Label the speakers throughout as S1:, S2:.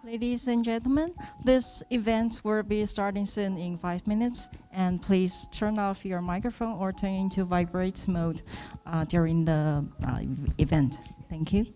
S1: Ladies and gentlemen, this event will be starting soon in 5 minutes, and please turn off your microphone or turn into vibrate mode during the event. Thank you.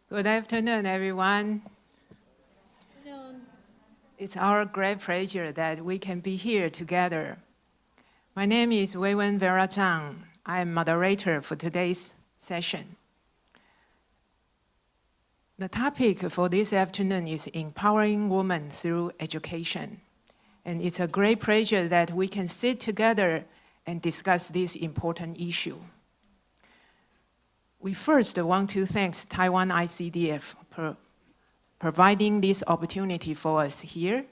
S2: Good afternoon, everyone. It's our great pleasure that we can be here together. My name is Weiwen Vera Zhang. I am moderator for today's session. The topic for this afternoon is empowering women through education. And it's a great pleasure that we can sit together and discuss this important issue. We first want to thank Taiwan ICDF for providing this opportunity for us here,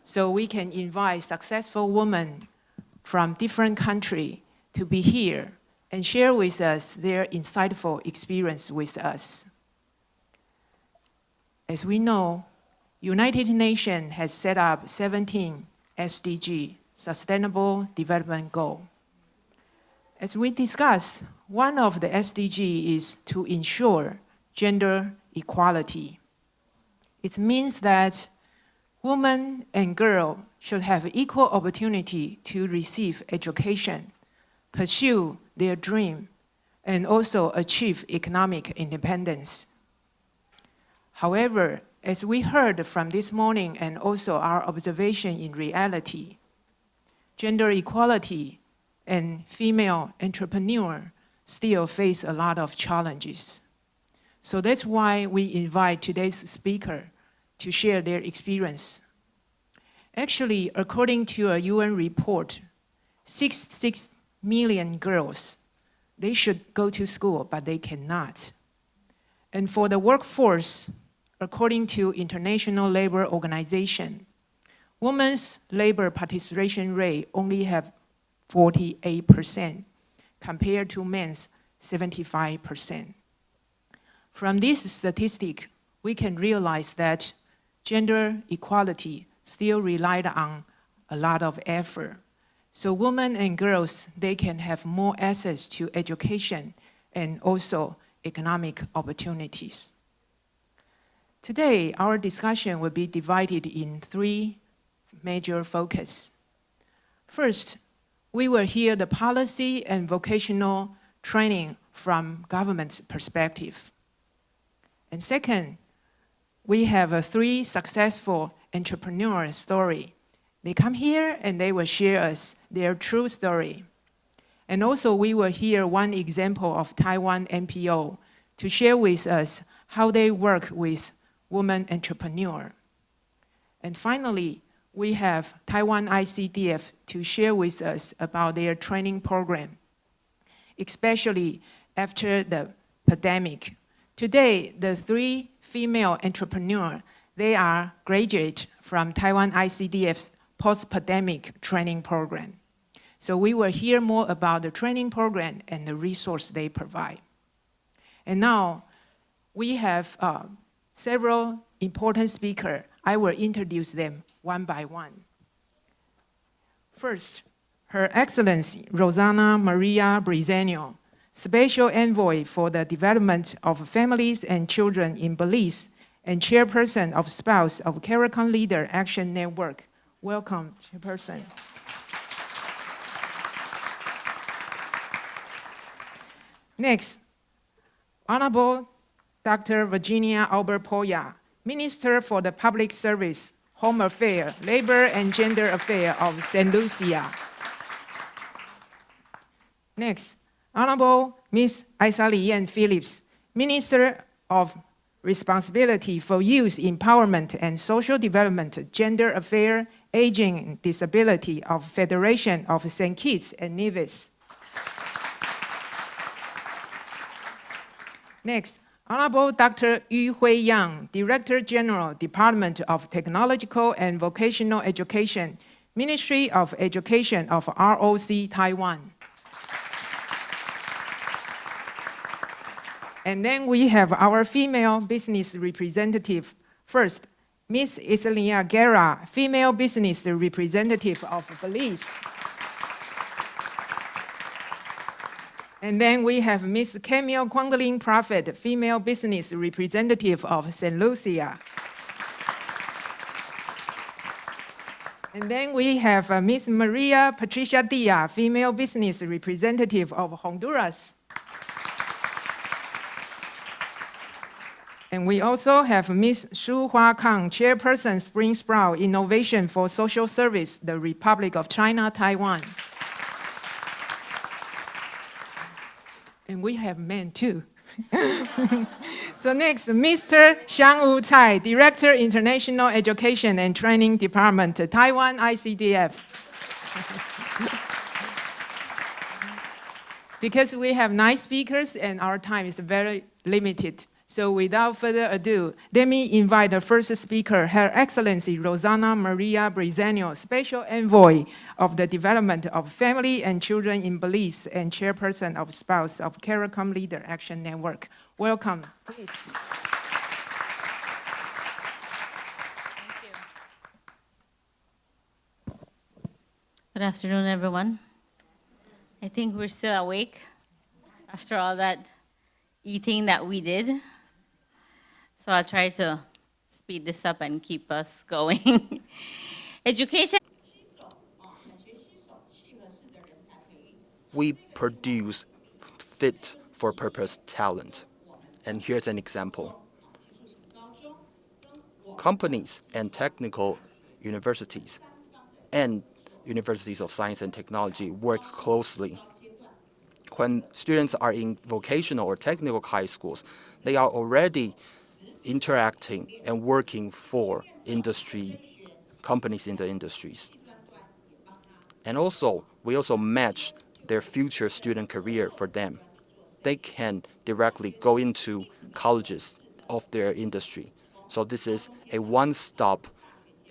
S2: so we can invite successful women from different countries to be here and share with us their insightful experience with us. As we know, United Nations has set up 17 SDG, Sustainable Development Goal. As we discussed, one of the SDG is to ensure gender equality. It means that women and girls should have equal opportunity to receive education, pursue their dream, and also achieve economic independence. However, as we heard from this morning and also our observation in reality, gender equality and female entrepreneurs still face a lot of challenges. So that's why we invite today's speaker to share their experience. Actually, according to a UN report, 66 million girls, they should go to school, but they cannot. And for the workforce, according to International Labor Organization, women's labor participation rate only have 48% compared to men's 75%. From this statistic, we can realize that gender equality still relied on a lot of effort. So women and girls, they can have more access to education and also economic opportunities. Today, our discussion will be divided in 3 major focus. First, we will hear the policy and vocational training from government's perspective. And second, we have 3 successful entrepreneur story. They come here and they will share us their true story. And also we will hear one example of Taiwan NPO to share with us how they work with women entrepreneur. And finally, we have Taiwan ICDF to share with us about their training program, especially after the pandemic. Today, the 3 female entrepreneurs, they are graduate from Taiwan ICDF's post-pandemic training program. So we will hear more about the training program and the resource they provide. And now, we have several important speakers. I will introduce them one by one. First, Her Excellency Rosanna Maria Brezenio, Special Envoy for the Development of Families and Children in Belize and Chairperson of Spouse of CARICOM Leader Action Network. Welcome, Chairperson. Next, Honorable Dr. Virginia Albert Poya, Minister for the Public Service, Home Affairs, Labor and Gender Affairs of St. Lucia. Next, Honorable Ms. Aisalien Phillips, Minister of Responsibility for Youth Empowerment and Social Development, Gender Affairs, Aging and Disability of Federation of St. Kitts and Nevis. Next, Honorable Dr. Yu Hui Yang, Director General, Department of Technological and Vocational Education, Ministry of Education of ROC, Taiwan. And then we have our female business representative. First, Ms. Iselina Guerra, female business representative of Belize. And then we have Ms. Camille Quangling Prophet, female business representative of St. Lucia. And then we have Ms. Maria Patricia Dia, female business representative of Honduras. And we also have Ms. Shu Hua Kang, Chairperson, Spring Sprout Innovation for Social Service, the Republic of China, Taiwan. And we have men too. So next, Mr. Xiang Wu Cai, Director, International Education and Training Department, Taiwan ICDF. Because we have 9 speakers and our time is very limited. So without further ado, let me invite the first speaker, Her Excellency Rosanna Maria Brezenio, Special Envoy of the Development of Family and Children in Belize and Chairperson of Spouse of CARICOM Leader Action Network. Welcome, please.
S3: Thank you. Good afternoon, everyone. I think we're still awake after all that eating that we did. So I'll try to speed this up and keep us going. Education.
S4: We produce fit for purpose talent. And here's an example. Companies and technical universities and universities of science and technology work closely when students are in vocational or technical high schools, they are already interacting and working for industry companies in the industries. And also, we also match their future student career for them. They can directly go into colleges of their industry. So this is a one-stop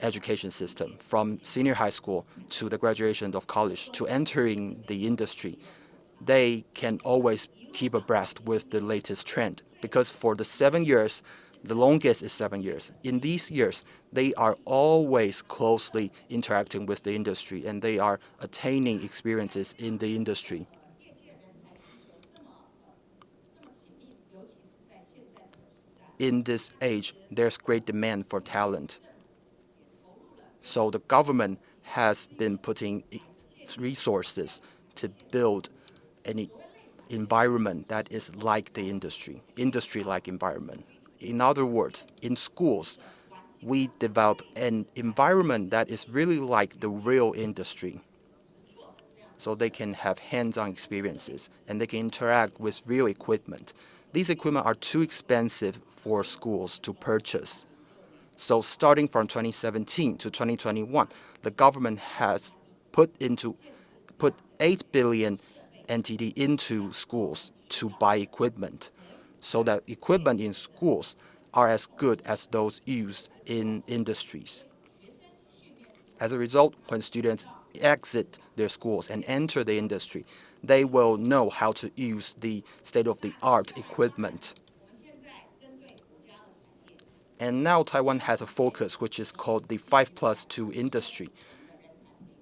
S4: education system from senior high school to the graduation of college to entering the industry. They can always keep abreast with the latest trend because for the 7 years, the longest is 7 years. In these years, they are always closely interacting with the industry and they are attaining experiences in the industry. In this age, there's great demand for talent. So the government has been putting resources to build an environment that is like the industry-like environment. In other words, in schools, we develop an environment that is really like the real industry. So they can have hands-on experiences and they can interact with real equipment. These equipment are too expensive for schools to purchase. So starting from 2017 to 2021, the government has put 8 billion NTD into schools to buy equipment, so that equipment in schools are as good as those used in industries. As a result, when students exit their schools and enter the industry, they will know how to use the state-of-the-art equipment. And now Taiwan has a focus which is called the 5+2 industry.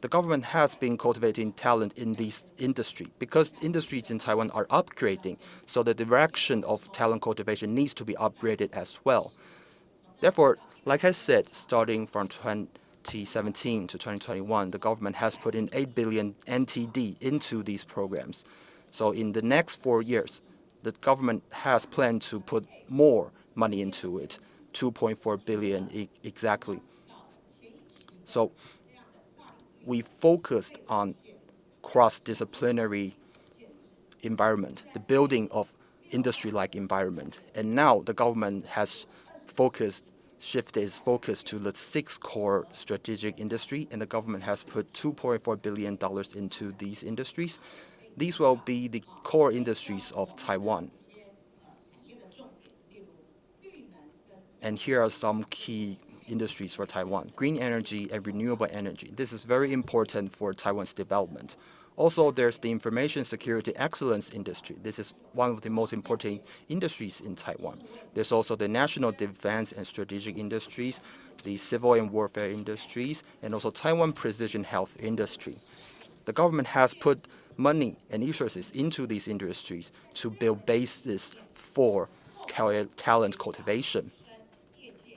S4: The government has been cultivating talent in this industry because industries in Taiwan are upgrading, so the direction of talent cultivation needs to be upgraded as well. Therefore, like I said, starting from 2017 to 2021, the government has put in 8 billion NTD into these programs. So in the next 4 years, the government has planned to put more money into it, 2.4 billion exactly. So we focused on cross-disciplinary environment, the building of industry-like environment. And now the government has shifted its focus to the 6 core strategic industry, and the government has put $2.4 billion into these industries. These will be the core industries of Taiwan. And here are some key industries for Taiwan: green energy and renewable energy. This is very important for Taiwan's development. Also, there's the information security excellence industry. This is one of the most important industries in Taiwan. There's also the national defense and strategic industries, the civil and warfare industries, and also Taiwan precision health industry. The government has put money and resources into these industries to build bases for talent cultivation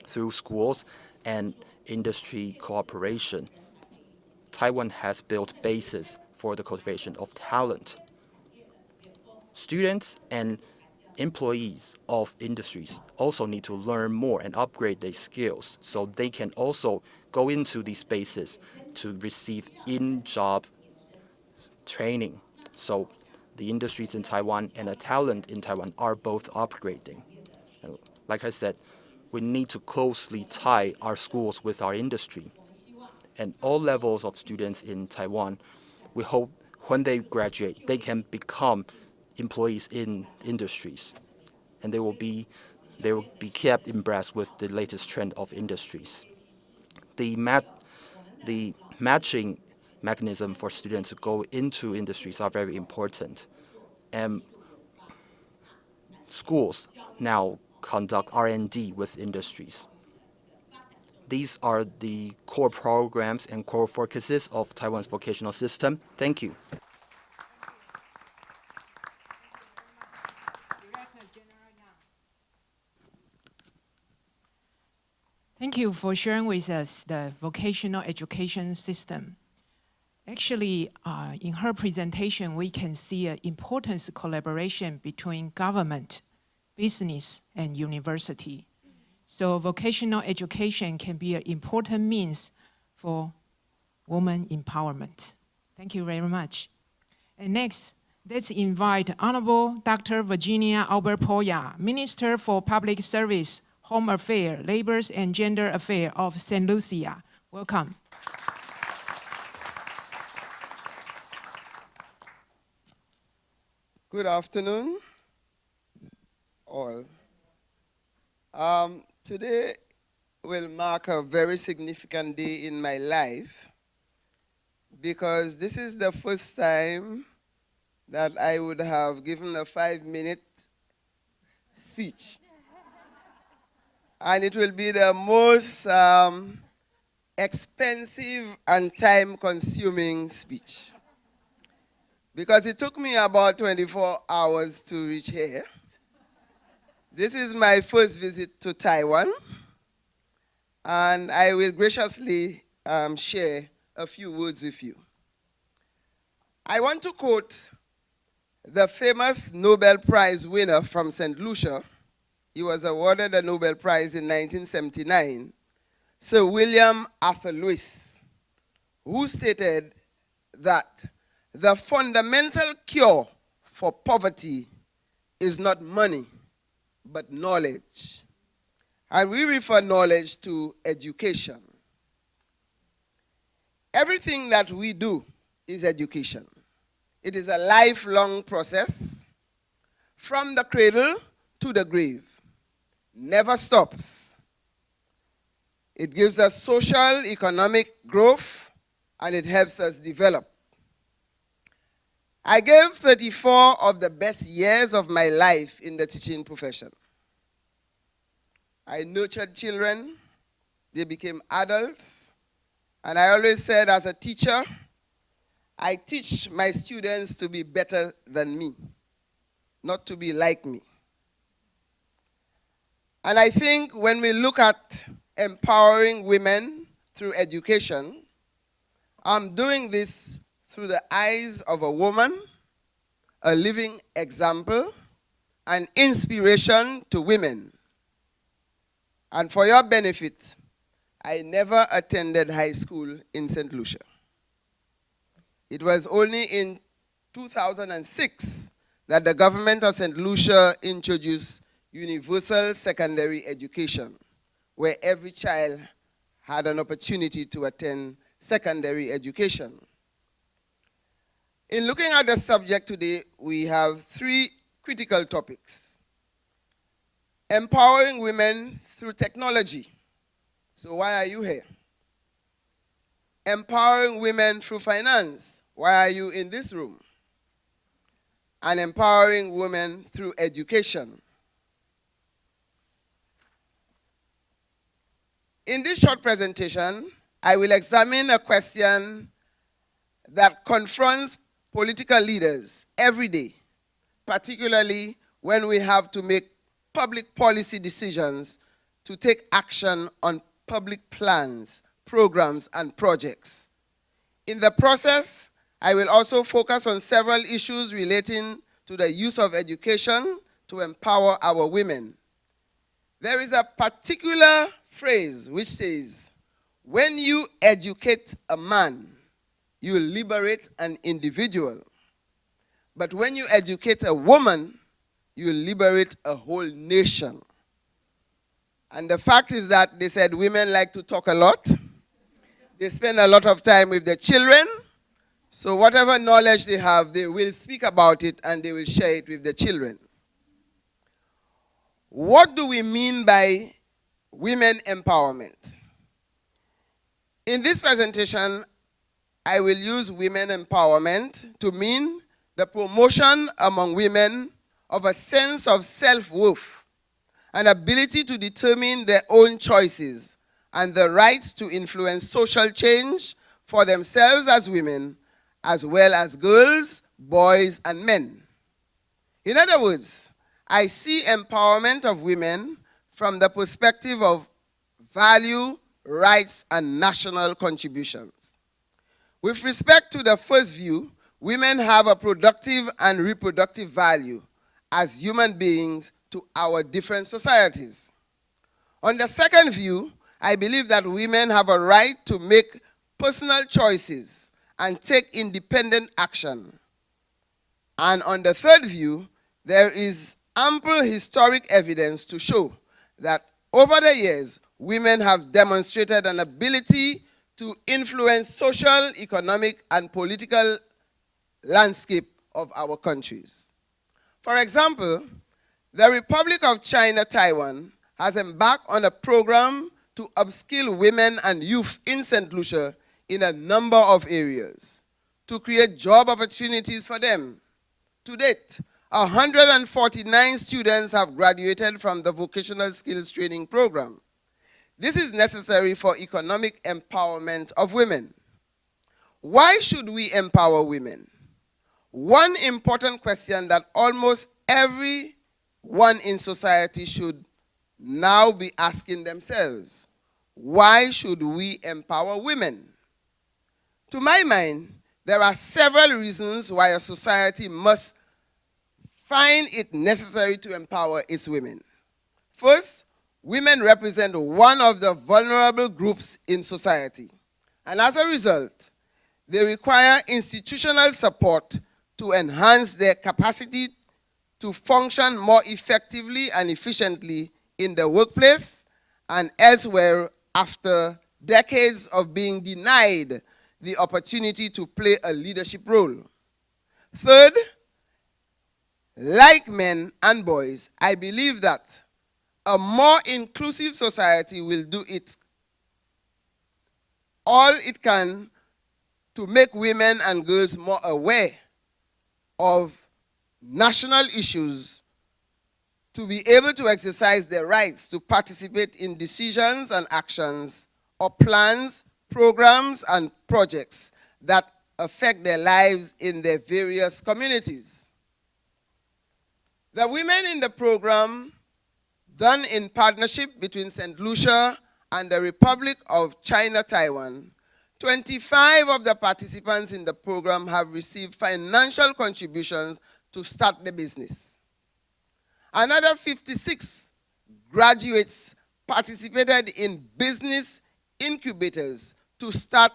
S4: through schools and industry cooperation. Taiwan has built bases for the cultivation of talent. Students and employees of industries also need to learn more and upgrade their skills so they can also go into these spaces to receive in-job training. So the industries in Taiwan and the talent in Taiwan are both upgrading. And like I said, we need to closely tie our schools with our industry. And all levels of students in Taiwan, we hope when they graduate, they can become employees in industries. And they will be kept abreast with the latest trend of industries. The matching mechanism for students to go into industries are very important. And schools now conduct R&D with industries. These are the core programs and core focuses of Taiwan's vocational system. Thank you.
S2: Thank you for sharing with us the vocational education system. Actually, in her presentation, we can see an important collaboration between government, business, and university. So vocational education can be an important means for women empowerment. Thank you very much. And next, Let's invite Honorable Dr. Virginia Albert Poya, Minister for Public Service, Home Affairs, Labor and Gender Affairs of St. Lucia. Welcome.
S5: Good afternoon, all. Today will mark a very significant day in my life because this is the first time that I would have given a 5-minute speech. And it will be the most expensive and time-consuming speech. Because it took me about 24 hours to reach here. This is my first visit to Taiwan, and I will graciously share a few words with you. I want to quote the famous Nobel Prize winner from St. Lucia. He was awarded a Nobel Prize in 1979, Sir William Arthur Lewis, who stated that the fundamental cure for poverty is not money, but knowledge. And we refer knowledge to education. Everything that we do is education. It is a lifelong process from the cradle to the grave. Never stops. It gives us social, economic growth, and it helps us develop. I gave 34 of the best years of my life in the teaching profession. I nurtured children, they became adults, and I always said as a teacher, I teach my students to be better than me, not to be like me. And I think when we look at empowering women through education, I'm doing this through the eyes of a woman, a living example, and inspiration to women. And for your benefit, I never attended high school in St. Lucia. It was only in 2006 that the government of St. Lucia introduced universal secondary education, where every child had an opportunity to attend secondary education. In looking at the subject today, we have 3 critical topics. Empowering women through technology. So why are you here? Empowering women through finance. Why are you in this room? And empowering women through education. In this short presentation, I will examine a question that confronts political leaders every day, particularly when we have to make public policy decisions to take action on public plans, programs, and projects. In the process, I will also focus on several issues relating to the use of education to empower our women. There is a particular phrase which says, when you educate a man, you liberate an individual. But when you educate a woman, you liberate a whole nation. And the fact is that they said women like to talk a lot. They spend a lot of time with their children. So whatever knowledge they have, they will speak about it and they will share it with the children. What do we mean by women empowerment? In this presentation, I will use women empowerment to mean the promotion among women of a sense of self-worth, an ability to determine their own choices, and the right to influence social change for themselves as women, as well as girls, boys, and men. In other words, I see empowerment of women from the perspective of value, rights, and national contributions. With respect to the first view, women have a productive and reproductive value as human beings to our different societies. On the second view, I believe that women have a right to make personal choices and take independent action. And on the third view, there is ample historic evidence to show that over the years, women have demonstrated an ability to influence social, economic, and political landscape of our countries. For example, the Republic of China, Taiwan, has embarked on a program to upskill women and youth in St. Lucia in a number of areas to create job opportunities for them. To date, 149 students have graduated from the Vocational Skills Training Program. This is necessary for economic empowerment of women. Why should we empower women? One important question that almost everyone in society should now be asking themselves: why should we empower women? To my mind, there are several reasons why a society must find it necessary to empower its women. First, women represent one of the vulnerable groups in society, and as a result, they require institutional support to enhance their capacity to function more effectively and efficiently in the workplace and elsewhere after decades of being denied the opportunity to play a leadership role. Third, like men and boys, I believe that a more inclusive society will do all it can to make women and girls more aware of national issues, to be able to exercise their rights to participate in decisions and actions or plans, programs, and projects that affect their lives in their various communities. The women in the program, done in partnership between St. Lucia and the Republic of China, Taiwan, 25 of the participants in the program have received financial contributions to start the business. Another 56 graduates participated in business incubators to start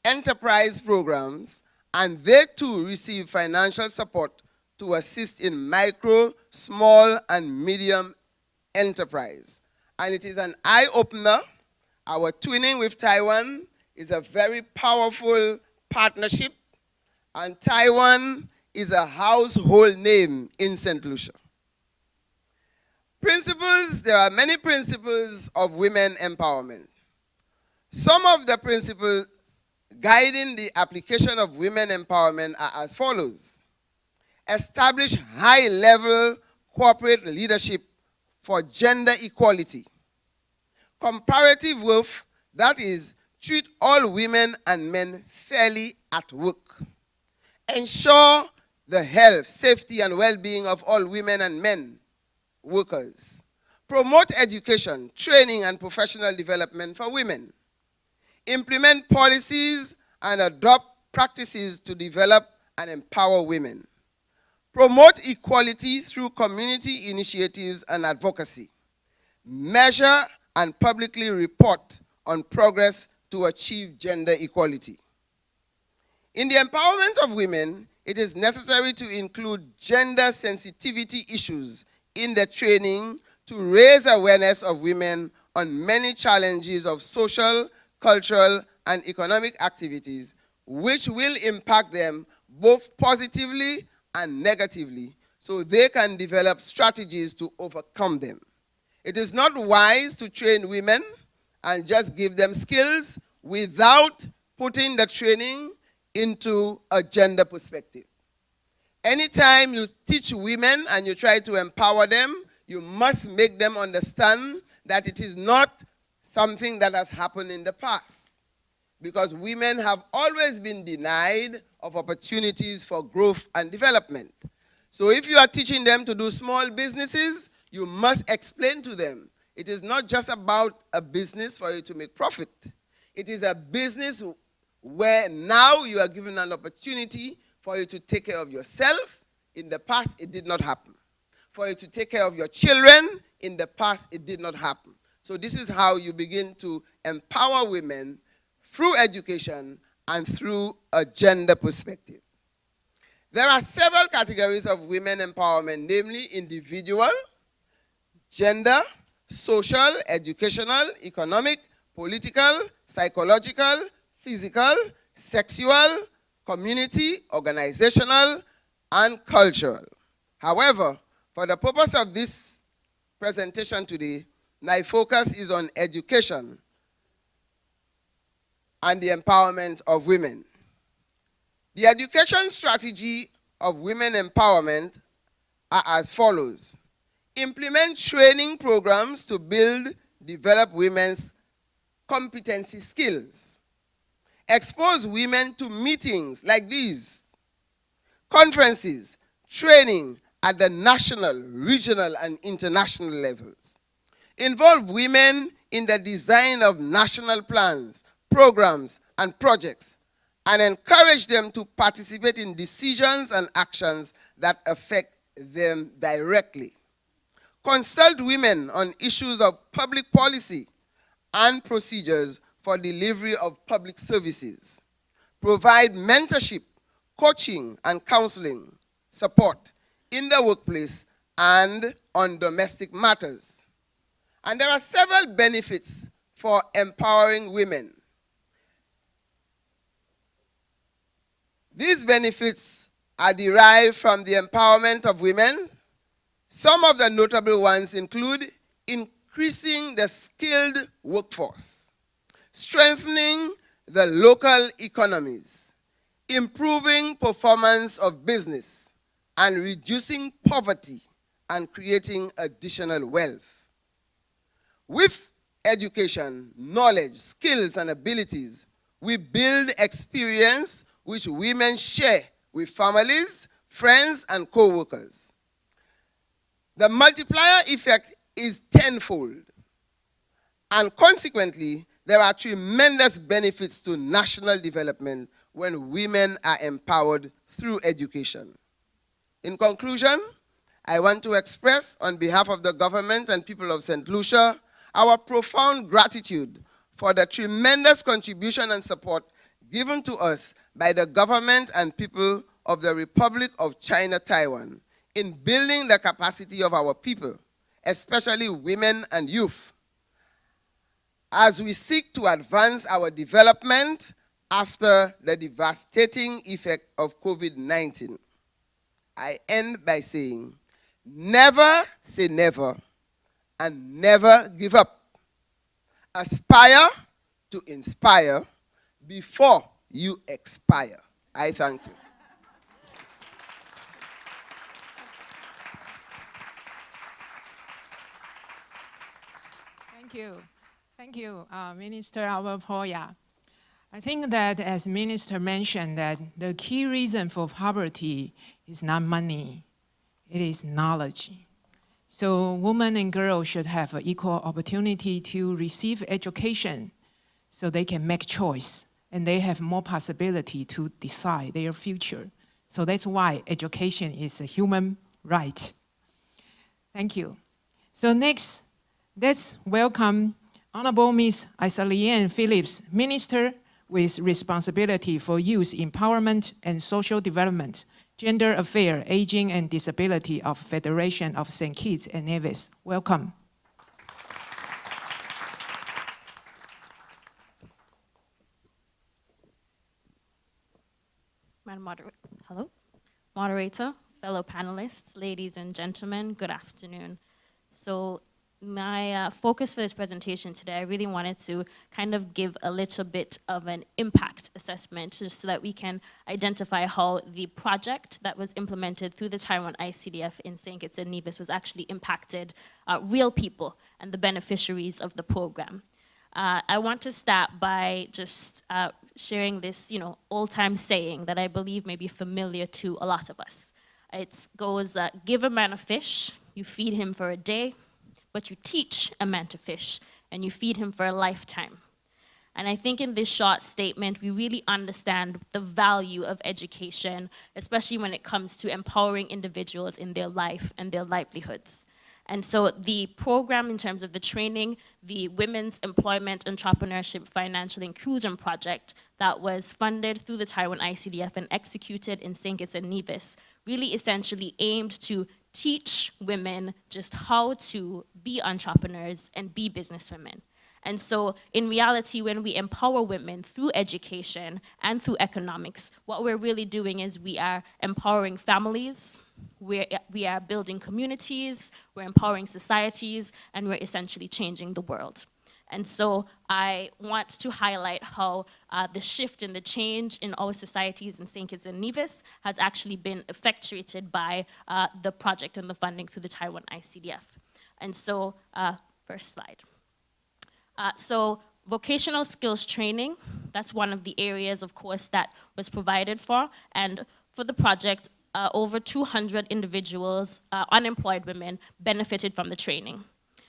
S5: enterprise programs, and they too receive financial support to assist in micro, small, and medium enterprise. And it is an eye-opener. Our twinning with Taiwan is a very powerful partnership, and Taiwan is a household name in St. Lucia. Principles, there are many principles of women empowerment. Some of the principles guiding the application of women empowerment are as follows. Establish high-level corporate leadership for gender equality. Comparative worth, that is, treat all women and men fairly at work. Ensure the health, safety, and well-being of all women and men workers. Promote education, training, and professional development for women. Implement policies and adopt practices to develop and empower women. Promote equality through community initiatives and advocacy. Measure and publicly report on progress to achieve gender equality. In the empowerment of women, it is necessary to include gender sensitivity issues in the training to raise awareness of women on many challenges of social, cultural, and economic activities, which will impact them both positively and negatively, so they can develop strategies to overcome them. It is not wise to train women and just give them skills without putting the training into a gender perspective. Anytime you teach women and you try to empower them, you must make them understand that it is not something that has happened in the past. Because women have always been denied of opportunities for growth and development. So if you are teaching them to do small businesses, you must explain to them it is not just about a business for you to make profit. It is a business where now you are given an opportunity for you to take care of yourself. In the past, it did not happen. For you to take care of your children. In the past, it did not happen. So this is how you begin to empower women through education and through a gender perspective. There are several categories of women empowerment, namely individual, gender, social, educational, economic, political, psychological, physical, sexual, community, organizational, and cultural. However, for the purpose of this presentation today, my focus is on education and the empowerment of women. The education strategy of women empowerment are as follows. Implement training programs to develop women's competency skills. Expose women to meetings like these, conferences, training at the national, regional, and international levels. Involve women in the design of national plans, programs, and projects, and encourage them to participate in decisions and actions that affect them directly. Consult women on issues of public policy and procedures for delivery of public services. Provide mentorship, coaching, and counseling support in the workplace and on domestic matters. And there are several benefits for empowering women. These benefits are derived from the empowerment of women. Some of the notable ones include increasing the skilled workforce, strengthening the local economies, improving performance of business, and reducing poverty and creating additional wealth. With education, knowledge, skills, and abilities, we build experience which women share with families, friends, and co-workers. The multiplier effect is tenfold, and consequently, there are tremendous benefits to national development when women are empowered through education. In conclusion, I want to express on behalf of the government and people of St. Lucia our profound gratitude for the tremendous contribution and support given to us by the government and people of the Republic of China, Taiwan, in building the capacity of our people, especially women and youth, as we seek to advance our development after the devastating effect of COVID-19. I end by saying, never say never, and never give up. Aspire to inspire before you expire. I thank you.
S2: Thank you. Thank you, Minister Poya. I think that as Minister mentioned that the key reason for poverty is not money, it is knowledge. So women and girls should have an equal opportunity to receive education so they can make choice and they have more possibility to decide their future. So that's why education is a human right. Thank you. So next, let's welcome Honorable Ms. Isaliane Phillips, Minister with responsibility for youth empowerment and social development, gender affairs, aging and disability of Federation of St. Kitts and Nevis. Welcome.
S6: Hello, moderator, fellow panelists, ladies and gentlemen, good afternoon. So my focus for this presentation today, I really wanted to kind of give a little bit of an impact assessment just so that we can identify how the project that was implemented through the Taiwan ICDF in St. Kitts and Nevis was actually impacted real people and the beneficiaries of the program. I want to start by just sharing this, old-time saying that I believe may be familiar to a lot of us. It goes, give a man a fish, you feed him for a day, but you teach a man to fish, and you feed him for a lifetime. And I think in this short statement, we really understand the value of education, especially when it comes to empowering individuals in their life and their livelihoods. And so the program in terms of the training, the Women's Employment Entrepreneurship Financial Inclusion Project that was funded through the Taiwan ICDF and executed in St. Kitts and Nevis, really essentially aimed to teach women just how to be entrepreneurs and be businesswomen. And so in reality, when we empower women through education and through economics, what we're really doing is we are empowering families, we are building communities, we're empowering societies, and we're essentially changing the world. And so I want to highlight how the shift and the change in our societies in St. Kitts and Nevis has actually been effectuated by the project and the funding through the Taiwan ICDF. And so, first slide. So vocational skills training, that's one of the areas, of course, that was provided for. And for the project, over 200 individuals, unemployed women, benefited from the training.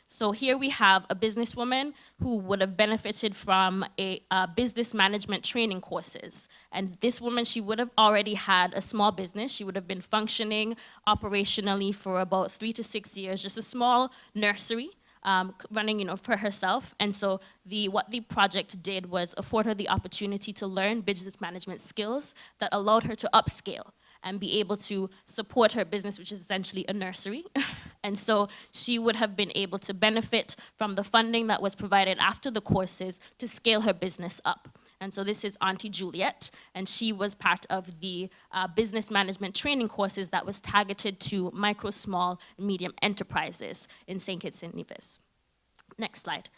S6: So here we have a businesswoman who would have benefited from a business management training courses. And this woman, she would have already had a small business. She would have been functioning operationally for about 3 to 6 years, just a small nursery. Running, for herself. And so what the project did was afford her the opportunity to learn business management skills that allowed her to upscale and be able to support her business, which is essentially a nursery. And so she would have been able to benefit from the funding that was provided after the courses to scale her business up. And so this is Auntie Juliet, and she was part of the business management training courses that was targeted to micro, small, and medium enterprises in St. Kitts and Nevis. Next slide.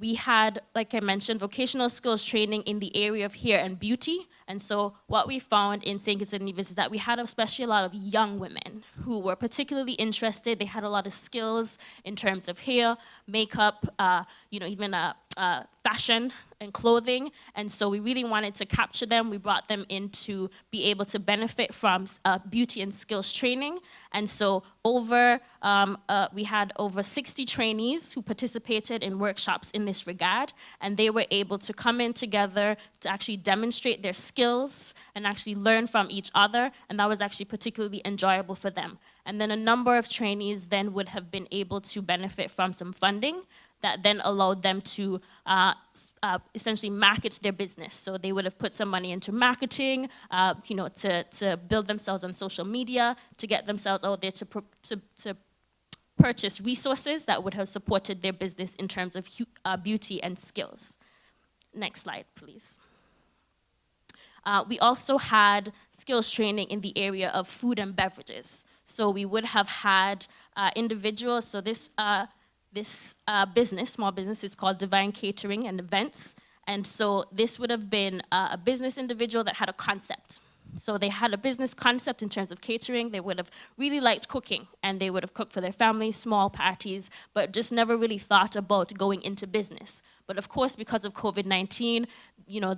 S6: We had, like I mentioned, vocational skills training in the area of hair and beauty. And so what we found in St. Kitts and Nevis is that we had especially a lot of young women who were particularly interested. They had a lot of skills in terms of hair, makeup, even fashion and clothing. And so we really wanted to capture them. We brought them in to be able to benefit from beauty and skills training. And so we had over 60 trainees who participated in workshops in this regard. And they were able to come in together to actually demonstrate their skills and actually learn from each other. And that was actually particularly enjoyable for them. And then a number of trainees then would have been able to benefit from some funding that then allowed them to essentially market their business. So they would have put some money into marketing, to build themselves on social media, to get themselves out there to purchase resources that would have supported their business in terms of beauty and skills. Next slide, please. We also had skills training in the area of food and beverages. So we would have had individuals, so this small business is called Divine Catering and Events. And so this would have been a business individual that had a concept. So they had a business concept in terms of catering. They would have really liked cooking, and they would have cooked for their family, small parties, but just never really thought about going into business. But of course, because of COVID-19,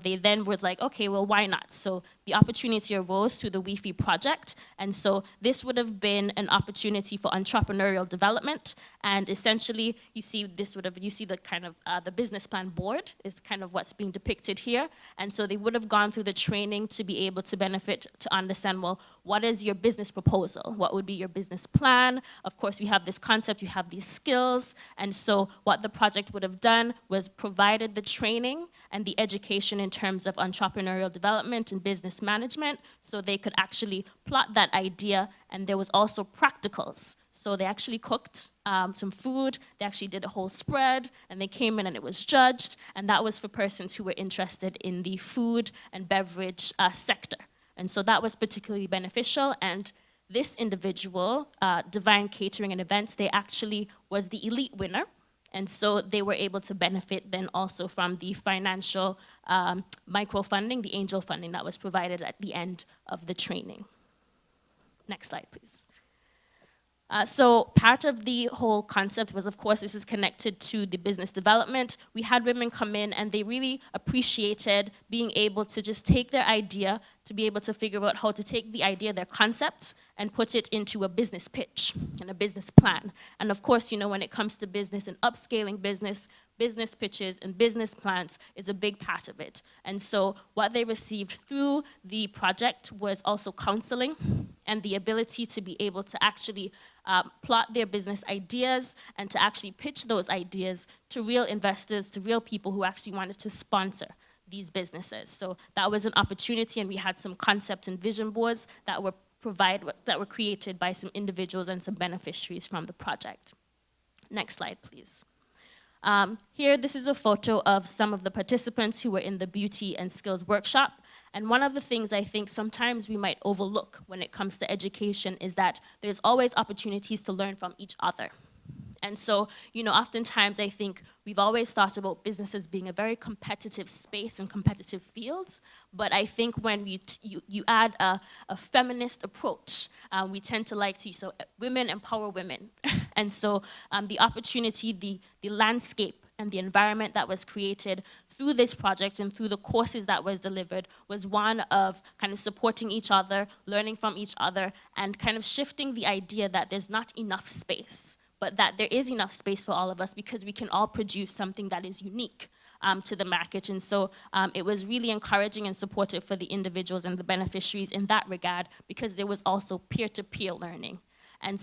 S6: they then were like, okay, well, why not? So the opportunity arose through the Wi-Fi project. And so this would have been an opportunity for entrepreneurial development. And essentially, you see the kind of, the business plan board is kind of what's being depicted here. And so they would have gone through the training to be able to benefit, to understand, well, what is your business proposal? What would be your business plan? Of course, we have this concept, you have these skills. And so what the project would have done was provided the training and the education in terms of entrepreneurial development and business management, so they could actually plot that idea. And there was also practicals. So they actually cooked some food, they actually did a whole spread, and they came in and it was judged, and that was for persons who were interested in the food and beverage sector. And so that was particularly beneficial, and this individual, Divine Catering and Events, they actually was the elite winner. And so they were able to benefit then also from the financial microfunding, the angel funding that was provided at the end of the training. Next slide, please. So part of the whole concept was, of course, this is connected to the business development. We had women come in and they really appreciated being able to just take their idea, to be able to figure out how to take the idea, their concept, and put it into a business pitch and a business plan. And of course, when it comes to business and upscaling business, business pitches and business plans is a big part of it. And so what they received through the project was also counseling and the ability to be able to actually plot their business ideas and to actually pitch those ideas to real investors, to real people who actually wanted to sponsor these businesses. So that was an opportunity, and we had some concept and vision boards that were created by some individuals and some beneficiaries from the project. Next slide, please. Here, this is a photo of some of the participants who were in the beauty and skills workshop. And one of the things I think sometimes we might overlook when it comes to education is that there's always opportunities to learn from each other. And so, oftentimes I think we've always thought about businesses being a very competitive space and competitive field. But I think when you add a feminist approach, we tend to like to, so women empower women. And so the opportunity, the landscape, and the environment that was created through this project and through the courses that was delivered was one of kind of supporting each other, learning from each other, and kind of shifting the idea that there's not enough space, but that there is enough space for all of us because we can all produce something that is unique to the market. And so it was really encouraging and supportive for the individuals and the beneficiaries in that regard, because there was also peer-to-peer learning. And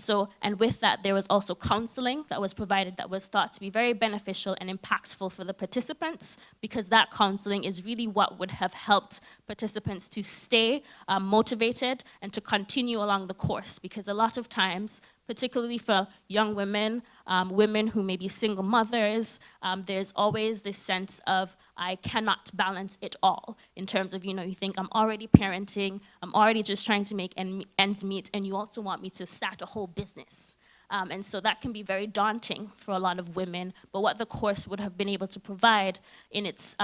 S6: with that, there was also counseling that was provided that was thought to be very beneficial and impactful for the participants, because that counseling is really what would have helped participants to stay motivated and to continue along the course. Because a lot of times, particularly for young women, women who may be single mothers, there's always this sense of, I cannot balance it all, in terms of, you think I'm already parenting, I'm already just trying to make ends meet, and you also want me to start a whole business. And so that can be very daunting for a lot of women, but what the course would have been able to provide in its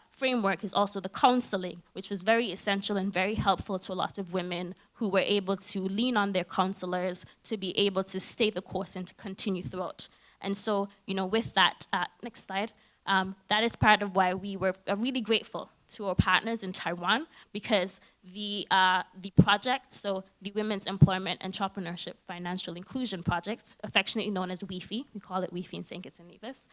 S6: framework is also the counseling, which was very essential and very helpful to a lot of women who were able to lean on their counselors to be able to stay the course and to continue throughout. And so, with that, next slide, that is part of why we were really grateful to our partners in Taiwan, because the project, so the Women's Employment Entrepreneurship Financial Inclusion Project, affectionately known as WIFI, we call it WIFI in St. Kitts and Nevis,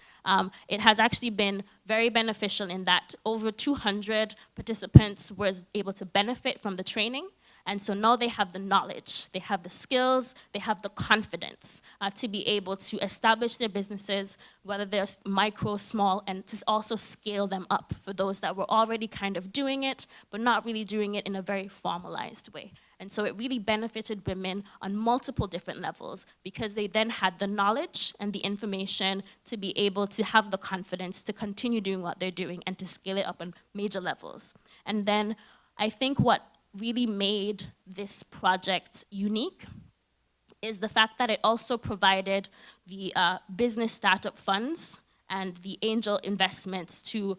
S6: it has actually been very beneficial in that over 200 participants were able to benefit from the training. And so now they have the knowledge, they have the skills, they have the confidence to be able to establish their businesses, whether they're micro, small, and to also scale them up for those that were already kind of doing it, but not really doing it in a very formalized way. And so it really benefited women on multiple different levels, because they then had the knowledge and the information to be able to have the confidence to continue doing what they're doing and to scale it up on major levels. And then I think what really made this project unique is the fact that it also provided the business startup funds and the angel investments to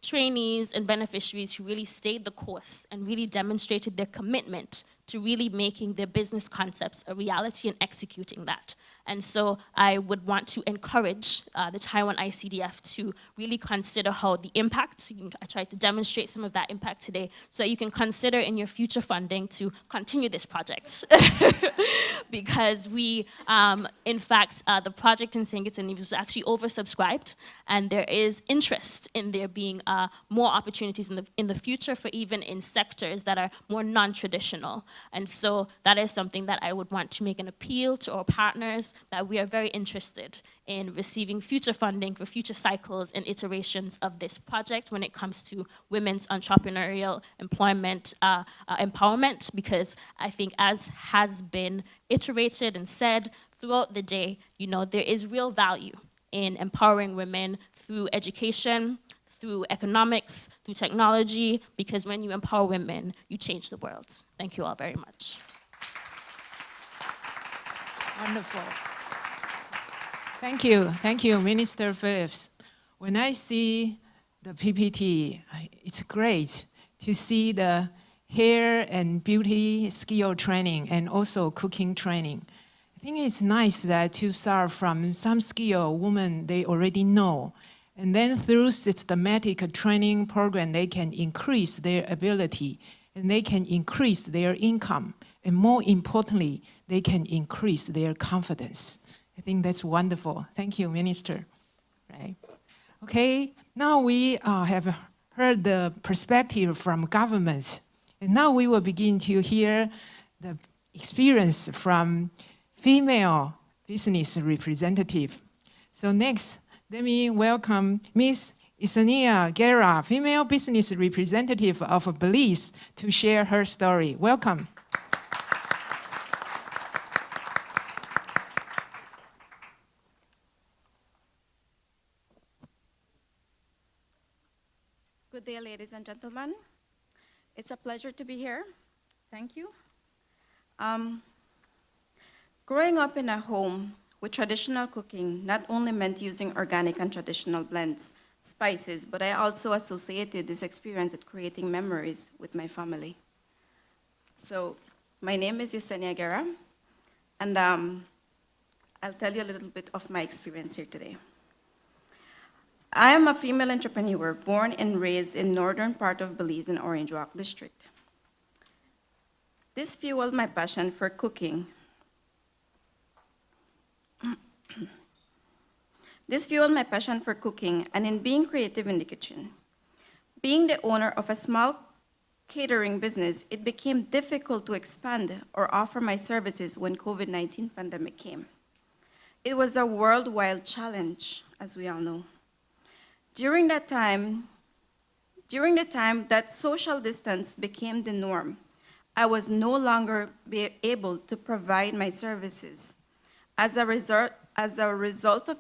S6: trainees and beneficiaries who really stayed the course and really demonstrated their commitment to really making their business concepts a reality and executing that. And so I would want to encourage the Taiwan ICDF to really consider how the impact, I tried to demonstrate some of that impact today, so that you can consider in your future funding to continue this project. Because we, in fact, the project in St. Kitts and Nevis is actually oversubscribed, and there is interest in there being more opportunities in the future for even in sectors that are more non-traditional. And so that is something that I would want to make an appeal to our partners, that we are very interested in receiving future funding for future cycles and iterations of this project when it comes to women's entrepreneurial employment empowerment, because I think, as has been iterated and said throughout the day, there is real value in empowering women through education, through economics, through technology, because when you empower women, you change the world. Thank you all very much.
S2: Wonderful. Thank you, Minister Phillips. When I see the PPT, it's great to see the hair and beauty skill training and also cooking training. I think it's nice that to start from some skill women they already know, and then through systematic training program, they can increase their ability and they can increase their income. And more importantly, they can increase their confidence. I think that's wonderful. Thank you, Minister. Right. Okay, now we have heard the perspective from governments, and now we will begin to hear the experience from female business representative. So next, let me welcome Ms. Isania Guerra, female business representative of Belize, to share her story. Welcome.
S7: Good day, ladies and gentlemen. It's a pleasure to be here. Thank you. Growing up in a home with traditional cooking not only meant using organic and traditional blends, spices, but I also associated this experience with creating memories with my family. So my name is Yesenia Guerra, and I'll tell you a little bit of my experience here today. I am a female entrepreneur born and raised in northern part of Belize in Orange Walk District. This fueled my passion for cooking. And in being creative in the kitchen. Being the owner of a small catering business, it became difficult to expand or offer my services when COVID-19 pandemic came. It was a worldwide challenge, as we all know. During the time that social distance became the norm, I was no longer able to provide my services. As a result of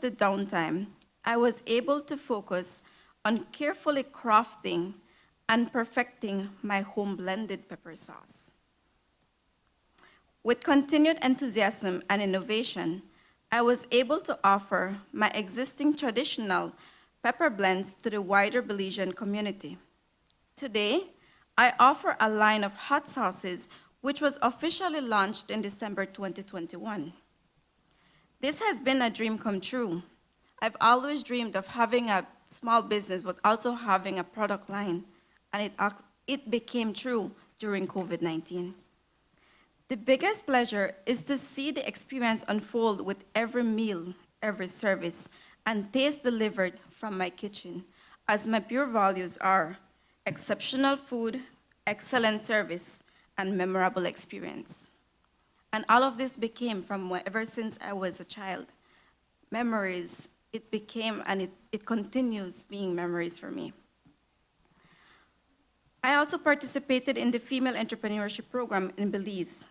S7: the downtime, I was able to focus on carefully crafting and perfecting my home blended pepper sauce. With continued enthusiasm and innovation, I was able to offer my existing traditional pepper blends to the wider Belizean community. Today, I offer a line of hot sauces which was officially launched in December 2021. This has been a dream come true. I've always dreamed of having a small business, but also having a product line, and it became true during COVID-19. The biggest pleasure is to see the experience unfold with every meal, every service, and taste delivered from my kitchen, as my pure values are exceptional food, excellent service, and memorable experience. And all of this became from ever since I was a child. Memories, it became, and it continues being memories for me. I also participated in the Female Entrepreneurship Program in Belize,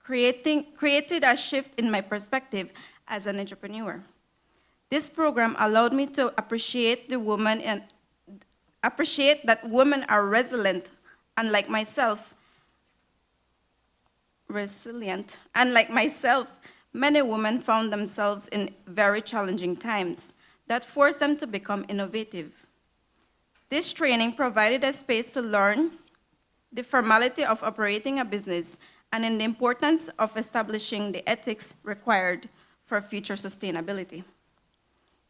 S7: created a shift in my perspective as an entrepreneur. This program allowed me to appreciate that women are resilient, unlike myself, many women found themselves in very challenging times that forced them to become innovative. This training provided a space to learn the formality of operating a business and in the importance of establishing the ethics required for future sustainability.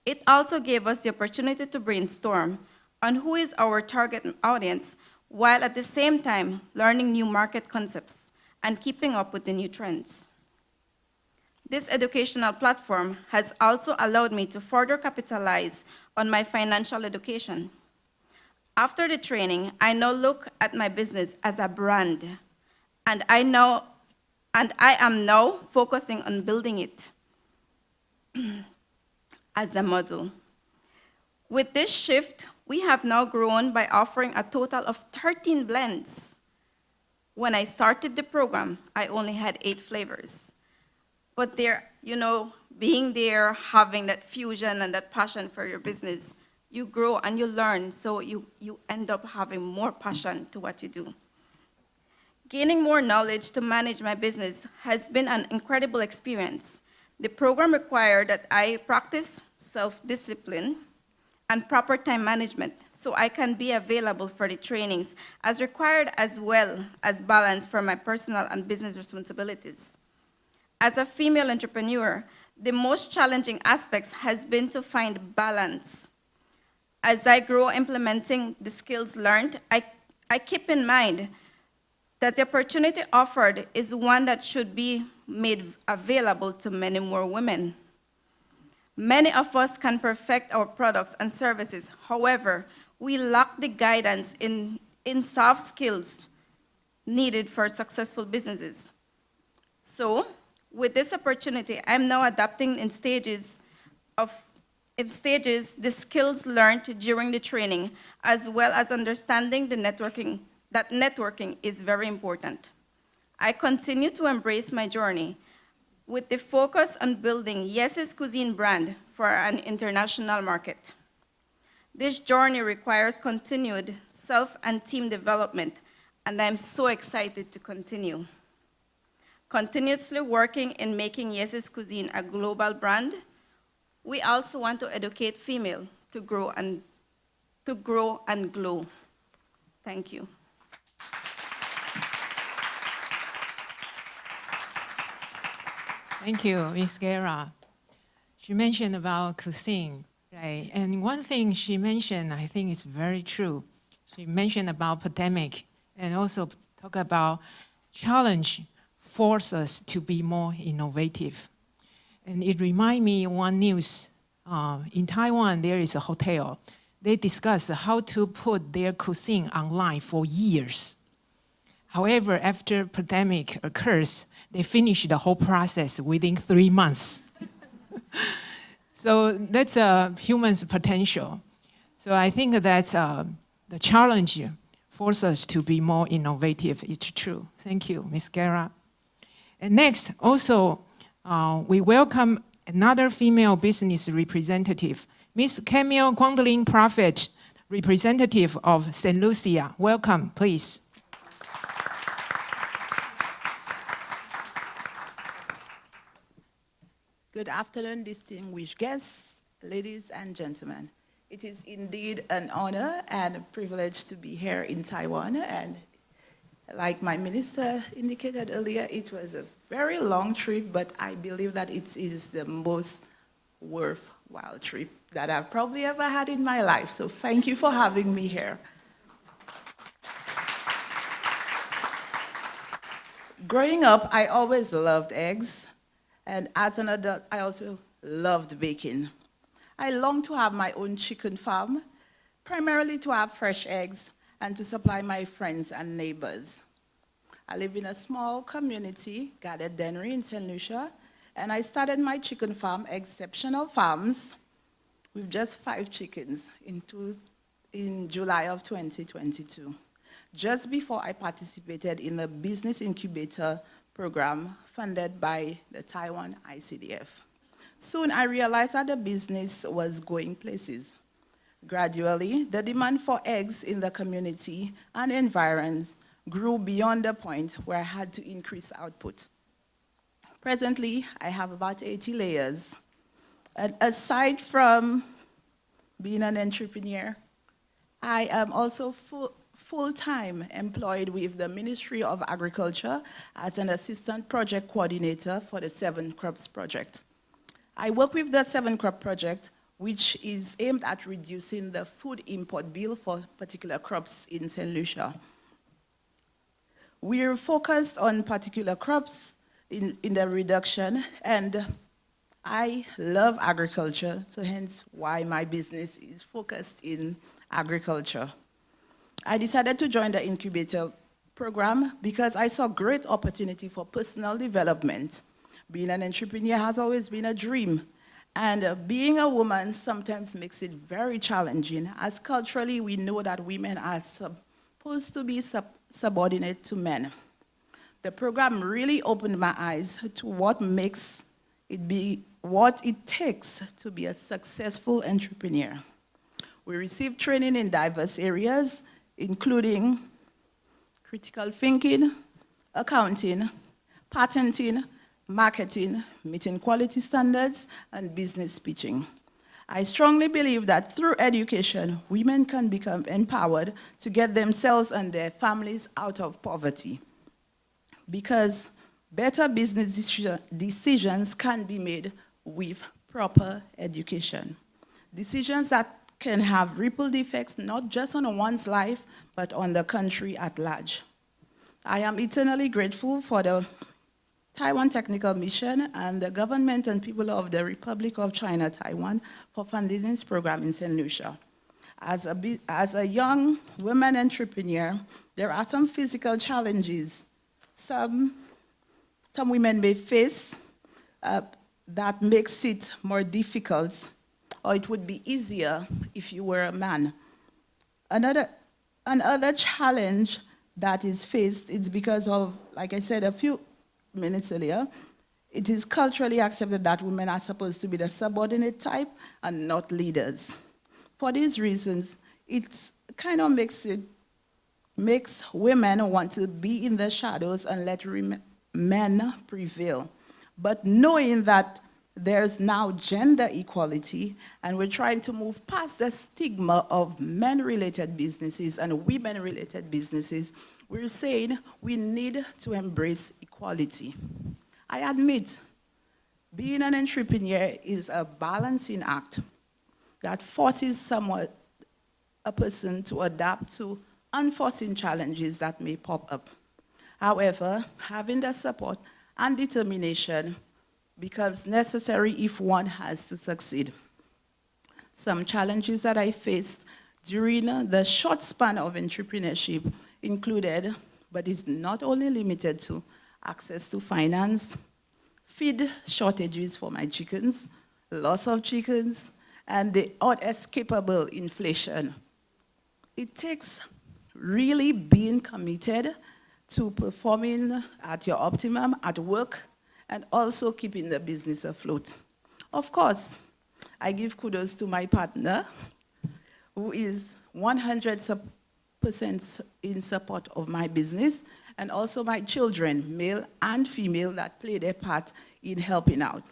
S7: It also gave us the opportunity to brainstorm on who is our target audience, while at the same time learning new market concepts and keeping up with the new trends. This educational platform has also allowed me to further capitalize on my financial education. After the training, I now look at my business as a brand, and I am now focusing on building it as a model. With this shift, we have now grown by offering a total of 13 blends. When I started the program, I only had 8 flavors. But being there, having that fusion and that passion for your business, you grow and you learn, so you end up having more passion to what you do. Gaining more knowledge to manage my business has been an incredible experience. The program required that I practice self-discipline and proper time management so I can be available for the trainings as required, as well as balance for my personal and business responsibilities. As a female entrepreneur, the most challenging aspects has been to find balance. As I grow implementing the skills learned, I keep in mind that the opportunity offered is one that should be made available to many more women. Many of us can perfect our products and services. However, we lack the guidance in soft skills needed for successful businesses. So, with this opportunity, I'm now adapting in stages the skills learned during the training, as well as understanding that networking is very important. I continue to embrace my journey with the focus on building Yes's Cuisine brand for an international market. This journey requires continued self and team development, and I'm so excited to continue. Continuously working in making Yes's Cuisine a global brand, we also want to educate females to grow and glow. Thank you.
S2: Thank you, Ms. Guerra. She mentioned about cuisine, right? And one thing she mentioned, I think is very true. She mentioned about pandemic and also talk about challenge force us to be more innovative. And it reminds me one news. In Taiwan, there is a hotel. They discussed how to put their cuisine online for years. However, after pandemic occurs, they finish the whole process within 3 months. So that's a human's potential. So I think that's the challenge forces us to be more innovative. It's true. Thank you, Ms. Guerra. And next, also, we welcome another female business representative, Ms. Camille Gwendolyn Prophet, representative of St. Lucia. Welcome, please.
S8: Good afternoon, distinguished guests, ladies and gentlemen. It is indeed an honor and a privilege to be here in Taiwan. And like my minister indicated earlier, it was a very long trip, but I believe that it is the most worthwhile trip that I've probably ever had in my life. So thank you for having me here. Growing up, I always loved eggs. And as an adult, I also loved baking. I longed to have my own chicken farm, primarily to have fresh eggs and to supply my friends and neighbors. I live in a small community, Gathered Dennery in St. Lucia, and I started my chicken farm, Exceptional Farms, with just 5 chickens in July of 2022, just before I participated in the business incubator program funded by the Taiwan ICDF. Soon I realized that the business was going places. Gradually, the demand for eggs in the community and environs grew beyond the point where I had to increase output. Presently, I have about 80 layers. And aside from being an entrepreneur, I am also full-time employed with the Ministry of Agriculture as an assistant project coordinator for the 7 Crops Project. I work with the 7 Crop Project, which is aimed at reducing the food import bill for particular crops in St. Lucia. We're focused on particular crops in the reduction, and I love agriculture, so hence why my business is focused in agriculture. I decided to join the incubator program because I saw great opportunity for personal development. Being an entrepreneur has always been a dream, and being a woman sometimes makes it very challenging, as culturally we know that women are supposed to be subordinate to men. The program really opened my eyes to what it takes to be a successful entrepreneur. We received training in diverse areas, including critical thinking, accounting, patenting, marketing, meeting quality standards, and business pitching. I strongly believe that through education, women can become empowered to get themselves and their families out of poverty, because better business decisions can be made with proper education. Decisions that can have ripple effects not just on one's life, but on the country at large. I am eternally grateful for the Taiwan Technical Mission and the government and people of the Republic of China, Taiwan, for funding this program in St. Lucia. As a young woman entrepreneur, there are some physical challenges some women may face that makes it more difficult, or it would be easier if you were a man. Another challenge that is faced is because of, like I said a few minutes earlier, it is culturally accepted that women are supposed to be the subordinate type and not leaders. For these reasons, it kind of makes women want to be in the shadows and let men prevail. But knowing that there's now gender equality, and we're trying to move past the stigma of men-related businesses and women-related businesses, we're saying we need to embrace equality. I admit, being an entrepreneur is a balancing act that forces a person to adapt to unforeseen challenges that may pop up. However, having the support and determination becomes necessary if one has to succeed. Some challenges that I faced during the short span of entrepreneurship included, but is not only limited to, access to finance, feed shortages for my chickens, loss of chickens, and the unescapable inflation. It takes really being committed to performing at your optimum at work and also keeping the business afloat. Of course, I give kudos to my partner, who is 100% in support of my business, and also my children, male and female, that play their part in helping out.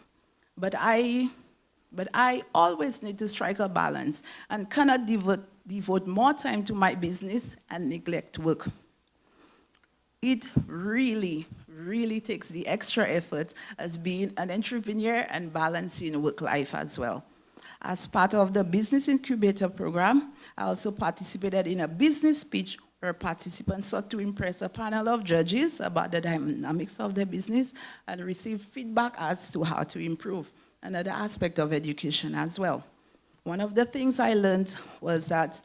S8: But I always need to strike a balance and cannot devote more time to my business and neglect work. It really, really takes the extra effort as being an entrepreneur and balancing work life as well. As part of the Business Incubator program, I also participated in a business pitch where participants sought to impress a panel of judges about the dynamics of their business and receive feedback as to how to improve. Another aspect of education as well. One of the things I learned was that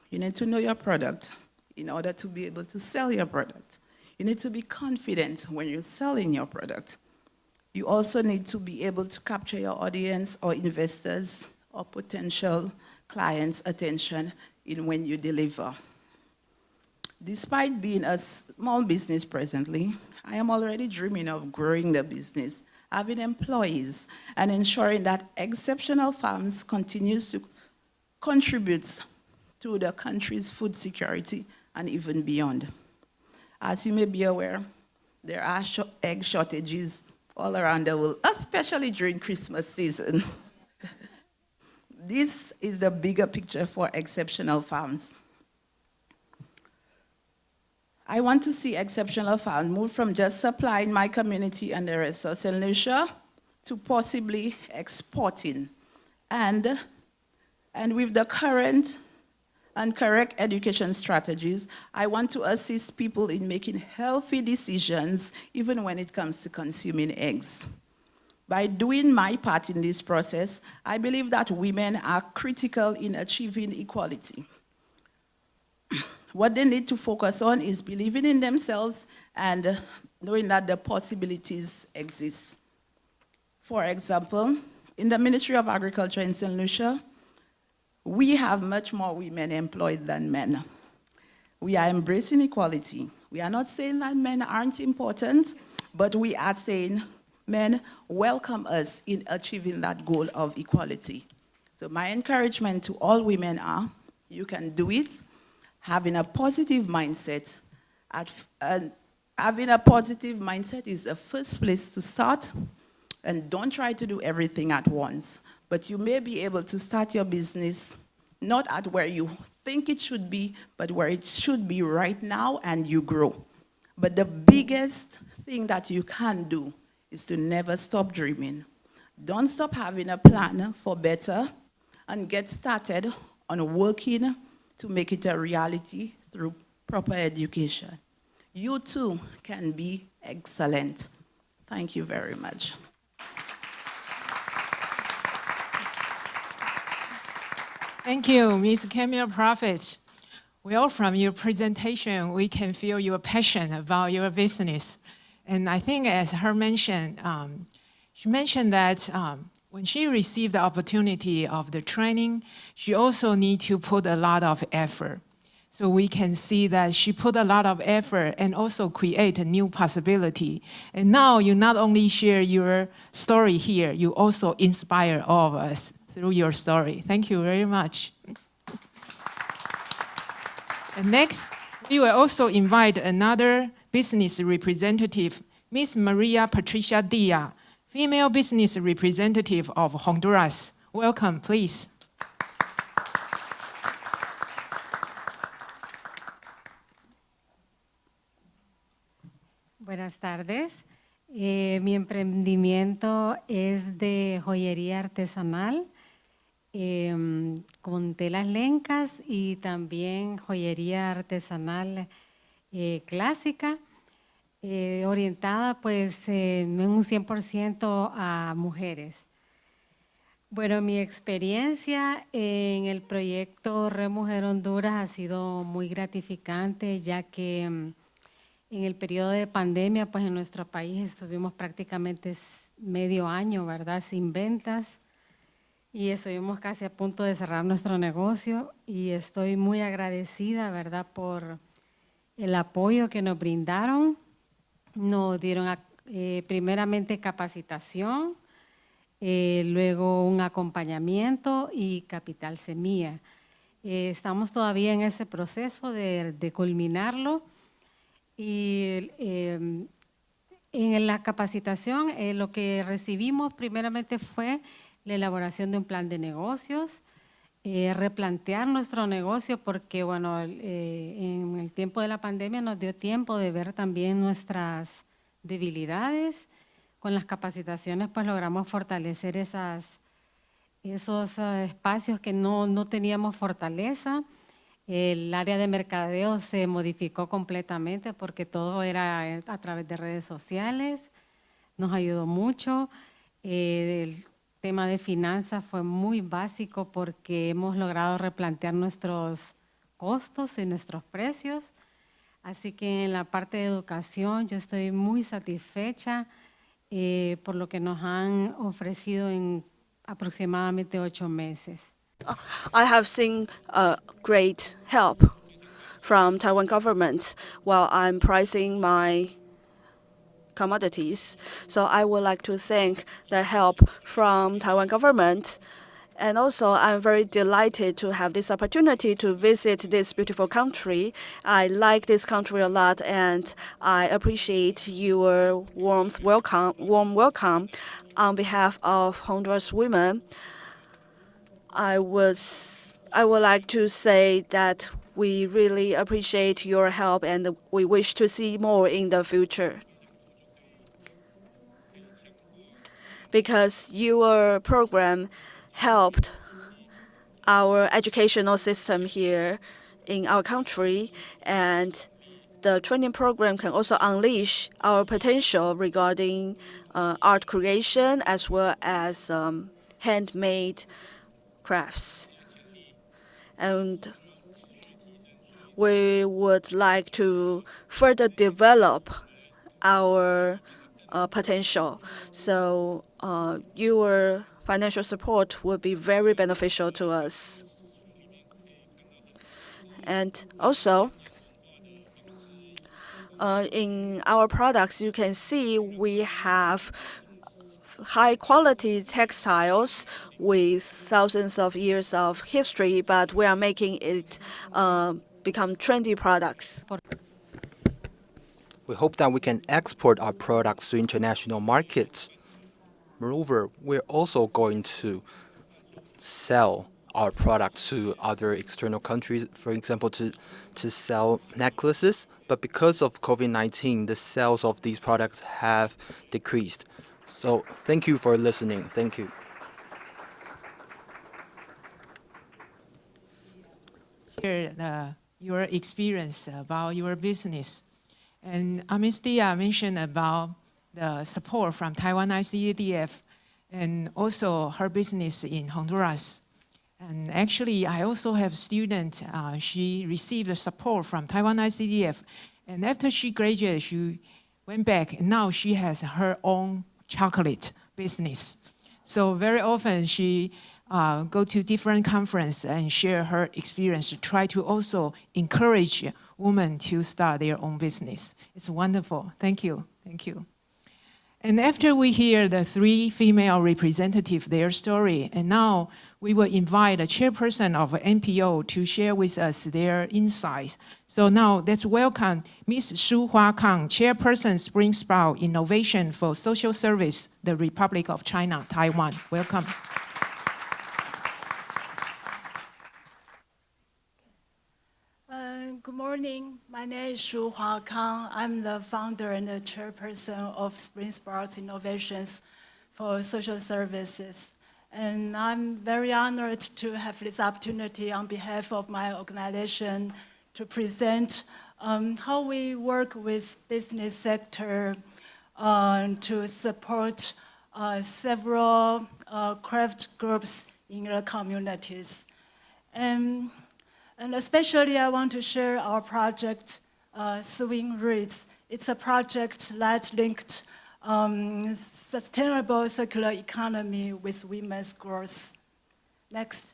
S8: you need to know your product in order to be able to sell your product. You need to be confident when you're selling your product. You also need to be able to capture your audience or investors or potential clients' attention in when you deliver. Despite being a small business presently, I am already dreaming of growing the business, having employees, and ensuring that Exceptional Farms continues to contribute to the country's food security and even beyond. As you may be aware, there are egg shortages all around the world, especially during Christmas season. This is the bigger picture for Exceptional Farms. I want to see Exceptional Farms move from just supplying my community and the rest of St. Lucia to possibly exporting. And with the current and correct education strategies, I want to assist people in making healthy decisions, even when it comes to consuming eggs. By doing my part in this process, I believe that women are critical in achieving equality. What they need to focus on is believing in themselves and knowing that the possibilities exist. For example, in the Ministry of Agriculture in St. Lucia, we have much more women employed than men. We are embracing equality. We are not saying that men aren't important, but we are saying men welcome us in achieving that goal of equality. So my encouragement to all women are, you can do it, having a positive mindset. Having a positive mindset is the first place to start, and don't try to do everything at once. But you may be able to start your business not at where you think it should be, but where it should be right now, and you grow. But the biggest thing that you can do is to never stop dreaming. Don't stop having a plan for better, and get started on working to make it a reality through proper education. You too can be excellent. Thank you very much.
S2: Thank you, Ms. Camille Prophet. Well, from your presentation, we can feel your passion about your business. And I think as her mentioned, she mentioned that when she received the opportunity of the training, she also need to put a lot of effort. So we can see that she put a lot of effort and also create a new possibility. And now you not only share your story here, you also inspire all of us through your story. Thank you very much. And next, we will also invite another business representative, Ms. Maria Patricia Dia, female business representative of Honduras. Welcome, please.
S9: Buenas tardes. Mi emprendimiento es de joyería artesanal con telas lencas y también joyería artesanal clásica, orientada pues en un 100% a mujeres. Bueno, mi experiencia en el proyecto Red Mujer Honduras ha sido muy gratificante, ya que en el periodo de pandemia, pues en nuestro país estuvimos prácticamente medio año, ¿verdad?, sin ventas. Y estuvimos casi a punto de cerrar nuestro negocio y estoy muy agradecida, ¿verdad?, por el apoyo que nos brindaron. Nos dieron primeramente capacitación, luego un acompañamiento y capital semilla. Estamos todavía en ese proceso de culminarlo y en la capacitación lo que recibimos primeramente fue la elaboración de un plan de negocios, replantear nuestro negocio porque, bueno, en el tiempo de la pandemia nos dio tiempo de ver también nuestras debilidades. Con las capacitaciones, pues, logramos fortalecer esos espacios que no teníamos fortaleza. El área de mercadeo se modificó completamente porque todo era a través de redes sociales. Nos ayudó mucho. El tema de finanzas fue muy básico porque hemos logrado replantear nuestros costos y nuestros precios. Así que en la parte de educación yo estoy muy satisfecha por lo que nos han ofrecido en aproximadamente 8 meses.
S10: I have seen great help from Taiwan government while I'm pricing my commodities. So I would like to thank the help from Taiwan government. And also, I'm very delighted to have this opportunity to visit this beautiful country. I like this country a lot, and I appreciate your warm welcome on behalf of Honduras women. I would like to say that we really appreciate your help, and we wish to see more in the future. Because your program helped our educational system here in our country, and the training program can also unleash our potential regarding art creation as well as handmade crafts. And we would like to further develop our potential. So your financial support would be very beneficial to us. And also, in our products, you can see we have high-quality textiles with thousands of years of history, but we are making it become trendy products.
S4: We hope that we can export our products to international markets. Moreover, we're also going to sell our products to other external countries, for example, to sell necklaces. But because of COVID-19, the sales of these products have decreased. So thank you for listening. Thank you.
S2: Share your experience about your business. And Ms. Dia mentioned about the support from Taiwan ICDF and also her business in Honduras. And actually, I also have a student, she received the support from Taiwan ICDF. And after she graduated, she went back, and now she has her own chocolate business. So very often she go to different conferences and share her experience to try to also encourage women to start their own business. It's wonderful. Thank you. Thank you. And after we hear the 3 female representatives, their story, and now we will invite the chairperson of NPO to share with us their insights. So now let's welcome Ms. Shu Hua Kang, chairperson Spring Sprout Innovation for Social Service, the Republic of China, Taiwan. Welcome.
S11: Good morning. My name is Shu Hua Kang. I'm the founder and the chairperson of Spring Sprouts Innovations for Social Services. And I'm very honored to have this opportunity on behalf of my organization to present how we work with business sector to support several craft groups in the communities. And especially I want to share our project, Swing Reads. It's a project that linked sustainable circular economy with women's growth. Next.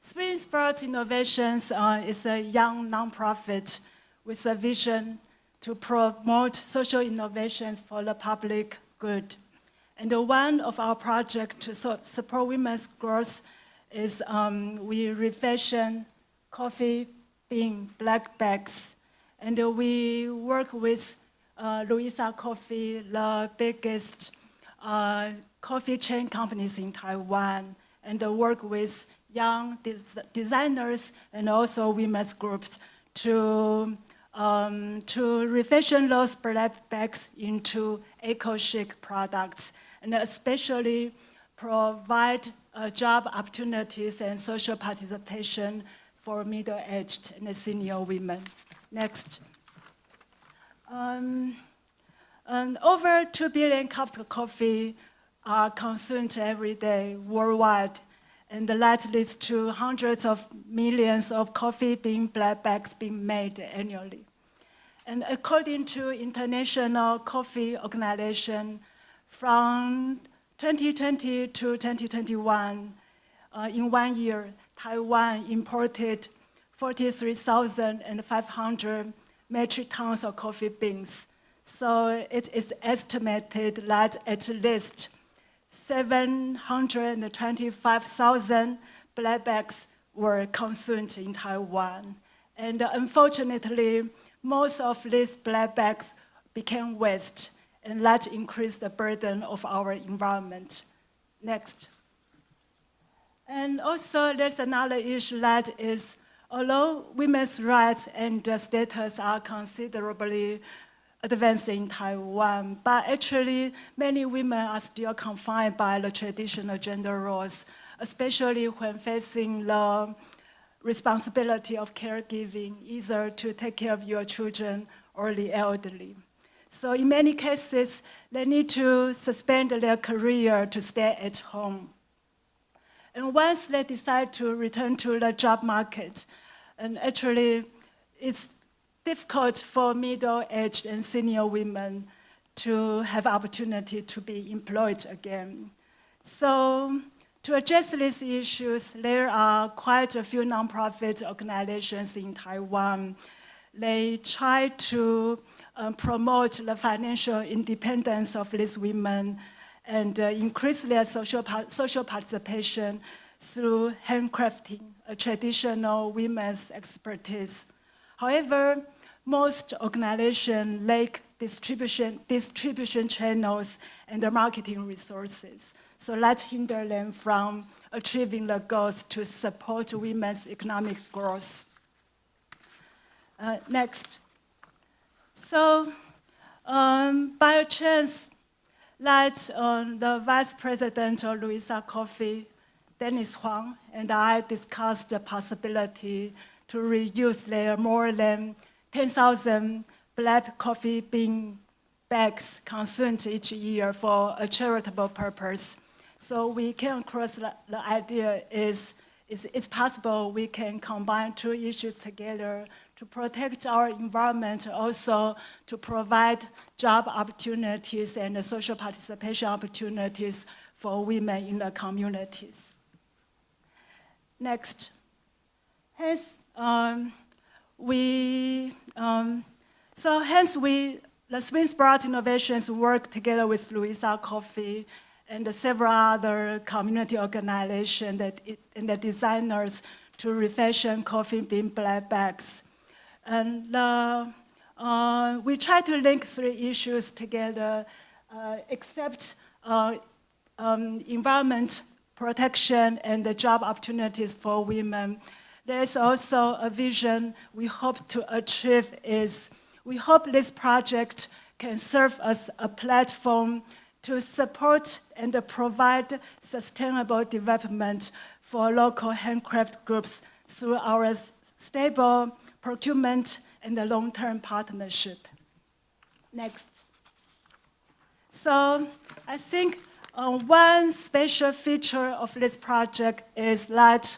S11: Spring Sprouts Innovations is a young nonprofit with a vision to promote social innovations for the public good. And one of our projects to support women's growth is we refashion coffee bean black bags. And we work with Louisa Coffee, the biggest coffee chain companies in Taiwan, and work with young designers and also women's groups to refashion those black bags into eco-chic products, and especially provide job opportunities and social participation for middle-aged and senior women. Next. And over 2 billion cups of coffee are consumed every day worldwide, and that leads to hundreds of millions of coffee bean black bags being made annually. And according to International Coffee Organization, from 2020 to 2021, in 1 year, Taiwan imported 43,500 metric tons of coffee beans. So it is estimated that at least 725,000 black bags were consumed in Taiwan. And unfortunately, most of these black bags became waste, and that increased the burden of our environment. Next. And also, there's another issue that is, although women's rights and status are considerably advanced in Taiwan, but actually, many women are still confined by the traditional gender roles, especially when facing the responsibility of caregiving, either to take care of your children or the elderly. So in many cases, they need to suspend their career to stay at home. And once they decide to return to the job market, and actually it's difficult for middle-aged and senior women to have opportunity to be employed again. So to address these issues, there are quite a few nonprofit organizations in Taiwan. They try to promote the financial independence of these women and increase their social participation through handcrafting, a traditional women's expertise. However, most organizations lack distribution channels and the marketing resources, so that hinders them from achieving the goals to support women's economic growth. Next. So, by a chance, that the Vice President of Louisa Coffee, Dennis Huang, and I discussed the possibility to reuse their more than 10,000 black coffee bean bags consumed each year for a charitable purpose. So we came across the idea is it's possible we can combine two issues together to protect our environment, also to provide job opportunities and social participation opportunities for women in the communities. Next. Hence, the Swing Sprouts Innovations work together with Louisa Coffee and several other community organizations and the designers to refashion coffee bean black bags. And we try to link three issues together, except environment protection and the job opportunities for women. There is also a vision we hope to achieve is, we hope this project can serve as a platform to support and provide sustainable development for local handcraft groups through our stable procurement and the long-term partnership. Next. So I think one special feature of this project is that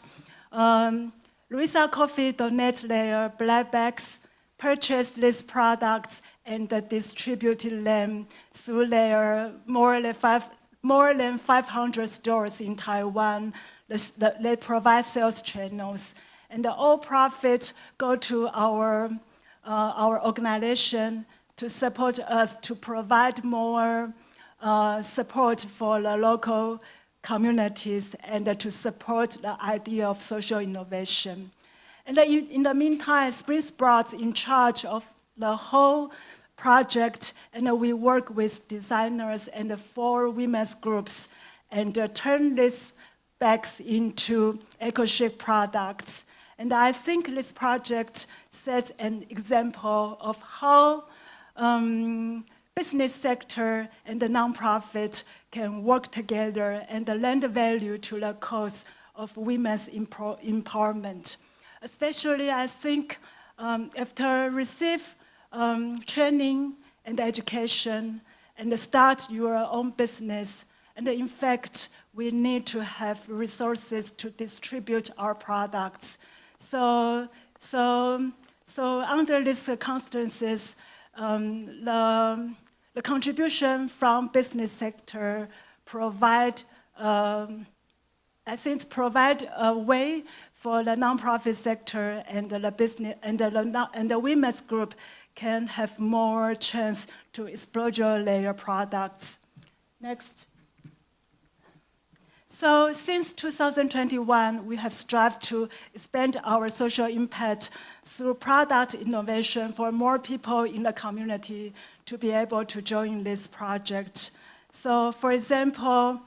S11: Louisa Coffee donates their black bags, purchase these products, and distributed them through their more than 500 stores in Taiwan. They provide sales channels, and all profits go to our organization to support us to provide more support for the local communities and to support the idea of social innovation. And in the meantime, Spring Sprouts in charge of the whole project, and we work with designers and 4 women's groups and turn these bags into eco-chic products. And I think this project sets an example of how business sector and the nonprofit can work together and lend value to the cause of women's empowerment. Especially, I think, after receive training and education and start your own business, and in fact, we need to have resources to distribute our products. So under these circumstances, the contribution from business sector provide a way for the nonprofit sector and the business and the women's group can have more chance to explore their products. Next. So since 2021, we have strived to expand our social impact through product innovation for more people in the community to be able to join this project. So for example,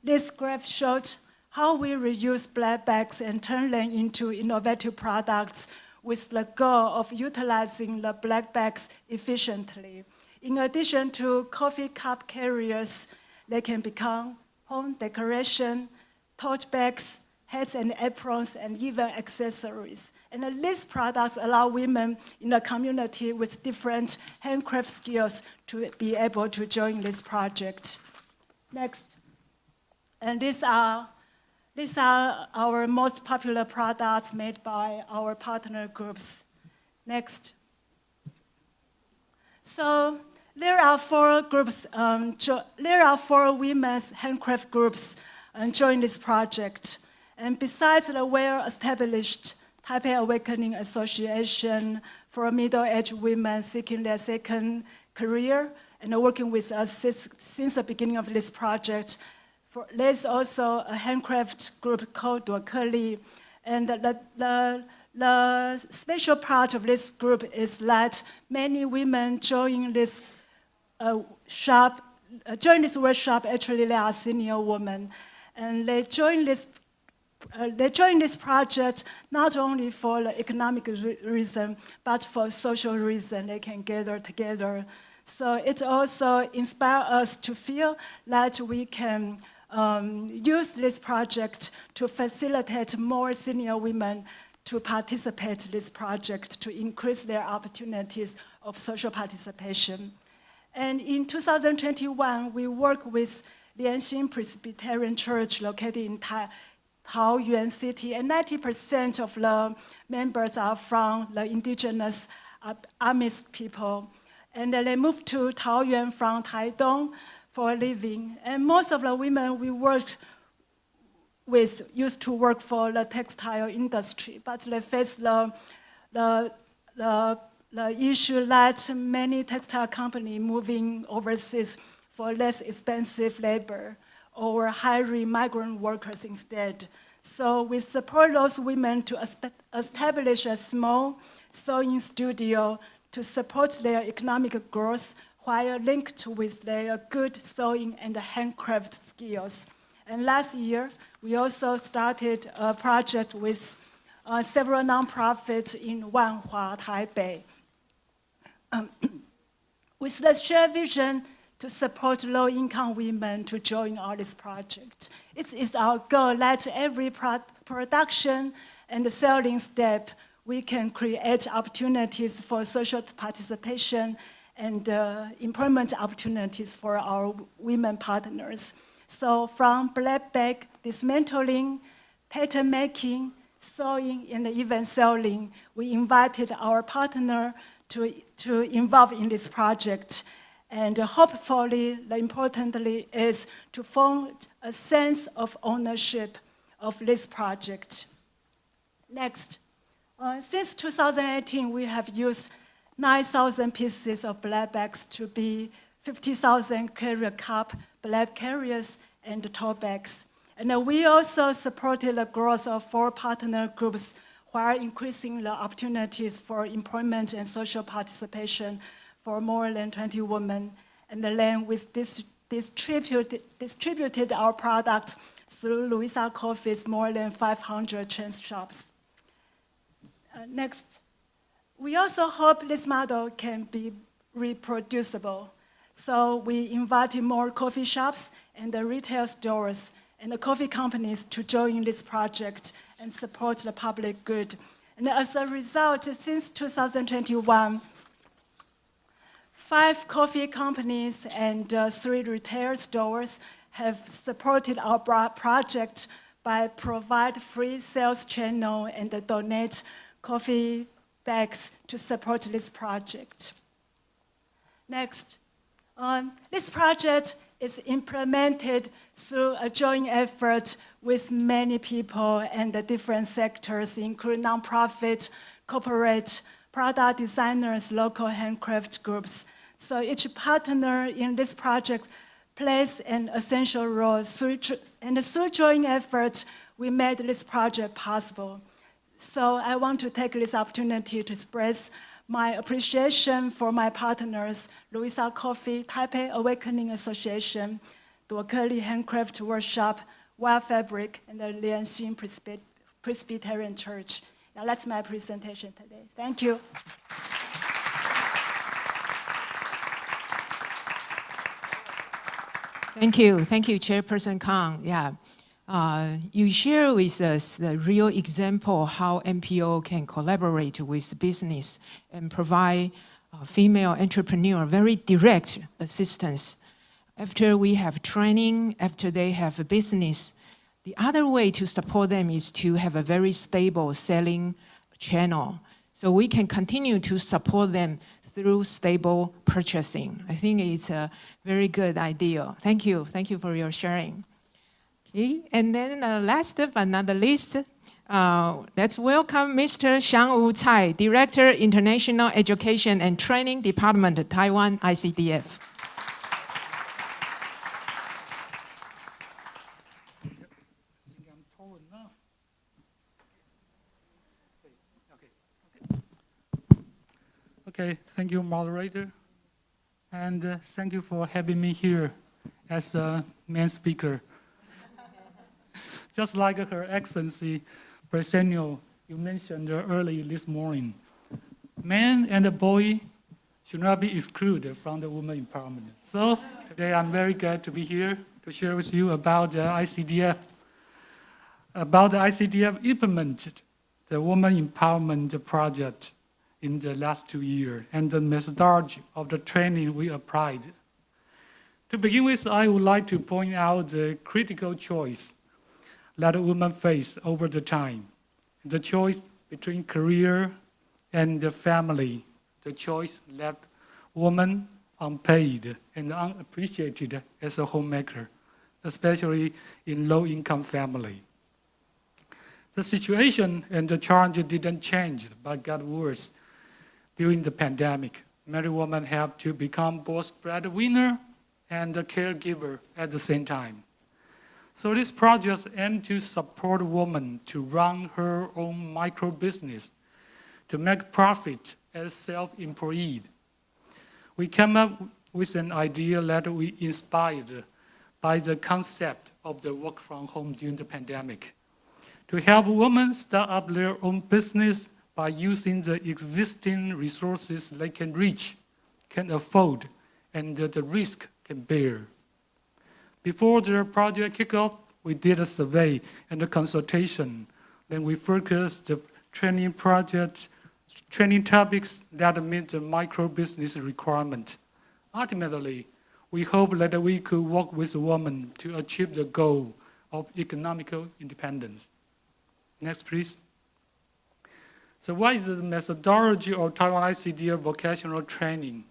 S11: this graph showed how we reuse black bags and turn them into innovative products with the goal of utilizing the black bags efficiently. In addition to coffee cup carriers, they can become home decoration, tote bags, hats and aprons, and even accessories. And these products allow women in the community with different handcraft skills to be able to join this project. Next. And these are our most popular products made by our partner groups. Next. So there are 4 groups. There are 4 women's handcraft groups join this project. And besides the well-established Taipei Awakening Association for middle-aged women seeking their second career and working with us since the beginning of this project, there's also a handcraft group called Duokeli. And the special part of this group is that many women join this workshop. Actually, they are senior women. And they join this project not only for the economic reason, but for social reason. They can gather together. So it also inspires us to feel that we can use this project to facilitate more senior women to participate in this project to increase their opportunities of social participation. And in 2021, we work with Lianxin Presbyterian Church located in Taoyuan City, and 90% of the members are from the indigenous Amis people. And they moved to Taoyuan from Taidong for a living. And most of the women we worked with used to work for the textile industry, but they face the issue that many textile companies moving overseas for less expensive labor or hiring migrant workers instead. So we support those women to establish a small sewing studio to support their economic growth while linked with their good sewing and handcraft skills. And last year, we also started a project with several nonprofits in Wanhua, Taipei, with the shared vision to support low-income women to join all this project. It is our goal that every production and selling step, we can create opportunities for social participation and employment opportunities for our women partners. So from black bag dismantling, pattern making, sewing, and even selling, we invited our partner to involve in this project. And hopefully, importantly, is to form a sense of ownership of this project. Next, since 2018, we have used 9,000 pieces of black bags to be 50,000 carrier cup, black carriers, and tote bags. And we also supported the growth of 4 partner groups while increasing the opportunities for employment and social participation for more than 20 women. And then we distributed our products through Louisa Coffee's more than 500 chain shops. Next, we also hope this model can be reproducible. So we invited more coffee shops and the retail stores and the coffee companies to join this project and support the public good. And as a result, since 2021, 5 coffee companies and 3 retail stores have supported our project by provide free sales channel and donate coffee bags to support this project. Next, this project is implemented through a joint effort with many people and the different sectors, including nonprofit, corporate, product designers, local handcraft groups. So each partner in this project plays an essential role. And through joint effort, we made this project possible. So I want to take this opportunity to express my appreciation for my partners, Louisa Coffee, Taipei Awakening Association, Duokeli Handcraft Workshop, Wild Fabric, and the Lianxin Presbyterian Church. Now that's my presentation today. Thank you.
S2: Thank you, Chairperson Kang. Yeah, you share with us the real example how NPO can collaborate with business and provide female entrepreneur very direct assistance. After we have training, after they have a business, the other way to support them is to have a very stable selling channel. So we can continue to support them through stable purchasing. I think it's a very good idea. Thank you for your sharing. Okay, and then last but not the least, let's welcome Mr. Xiangwu Cai, Director, International Education and Training Department, Taiwan ICDF.
S12: Okay, thank you, moderator. And thank you for having me here as a main speaker. Just like Her Excellency President, you mentioned early this morning, men and boy should not be excluded from the women empowerment. So today I'm very glad to be here to share with you about the ICDF. About the ICDF implemented the Women Empowerment Project in the last 2 years and the methodology of the training we applied. To begin with, I would like to point out the critical choice that women face over the time. The choice between career and the family. The choice left women unpaid and unappreciated as a homemaker, especially in low-income family. The situation and the challenge didn't change, but got worse during the pandemic. Many women have to become both breadwinner and a caregiver at the same time. So this project aims to support women to run her own micro business, to make profit as self-employed. We came up with an idea that we inspired by the concept of the work from home during the pandemic, to help women start up their own business by using the existing resources they can reach, can afford, and the risk can bear. Before the project kicked off, we did a survey and a consultation. Then we focused the training project, training topics that meet the micro business requirement. Ultimately, we hope that we could work with women to achieve the goal of economical independence. Next, please. So what is the methodology of Taiwan ICDF vocational training?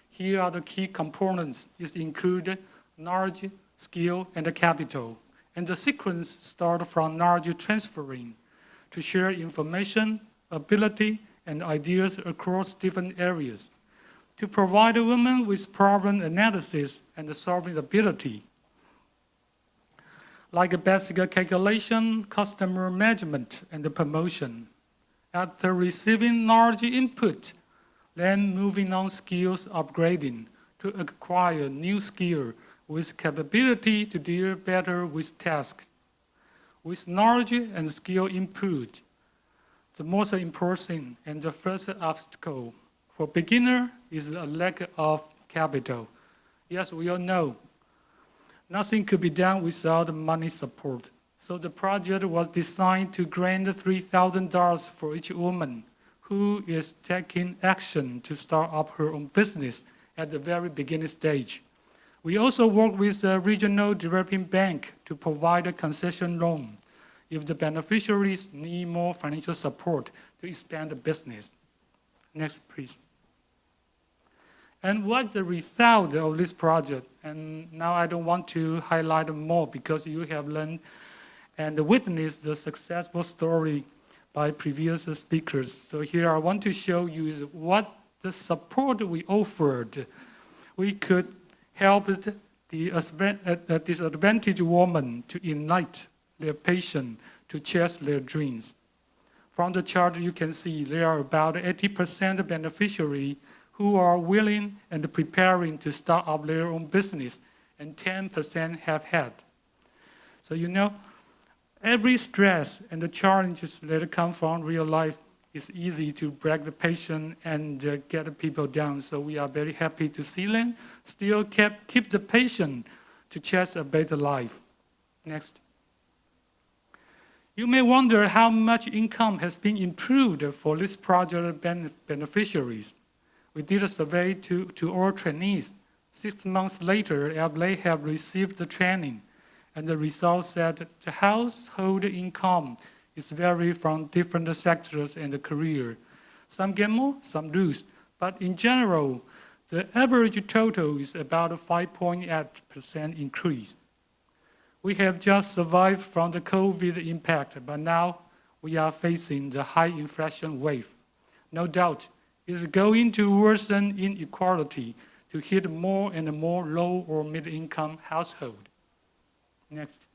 S12: Here are the key components. It includes knowledge, skill, and capital. And the sequence starts from knowledge transferring to share information, ability, and ideas across different areas, to provide women with problem analysis and solving ability, like a basic calculation, customer management, and the promotion. After receiving knowledge input, then moving on skills upgrading to acquire new skill with capability to deal better with tasks. With knowledge and skill input, the most important and the first obstacle for beginner is a lack of capital. Yes, we all know nothing could be done without money support. So the project was designed to grant $3,000 for each woman who is taking action to start up her own business at the very beginning stage. We also work with the regional developing bank to provide a concession loan if the beneficiaries need more financial support to expand the business. Next, please. And what's the result of this project? And now I don't want to highlight more because you have learned and witnessed the successful story by previous speakers. So here I want to show you is what the support we offered. We could help the disadvantaged women to ignite their passion to chase their dreams. From the chart, you can see there are about 80% beneficiaries who are willing and preparing to start up their own business, and 10% have had. So you know, every stress and the challenges that come from real life is easy to break the patient and get the people down. So we are very happy to see them still keep the patient to chase a better life. Next. You may wonder how much income has been improved for this project beneficiaries. We did a survey to all trainees. 6 months later, they have received the training, and the results said the household income is vary from different sectors and the career. Some get more, some lose, but in general, the average total is about a 5.8% increase. We have just survived from the COVID impact, but now we are facing the high inflation wave. No doubt, it's going to worsen inequality to hit more and more low or mid-income households. Next.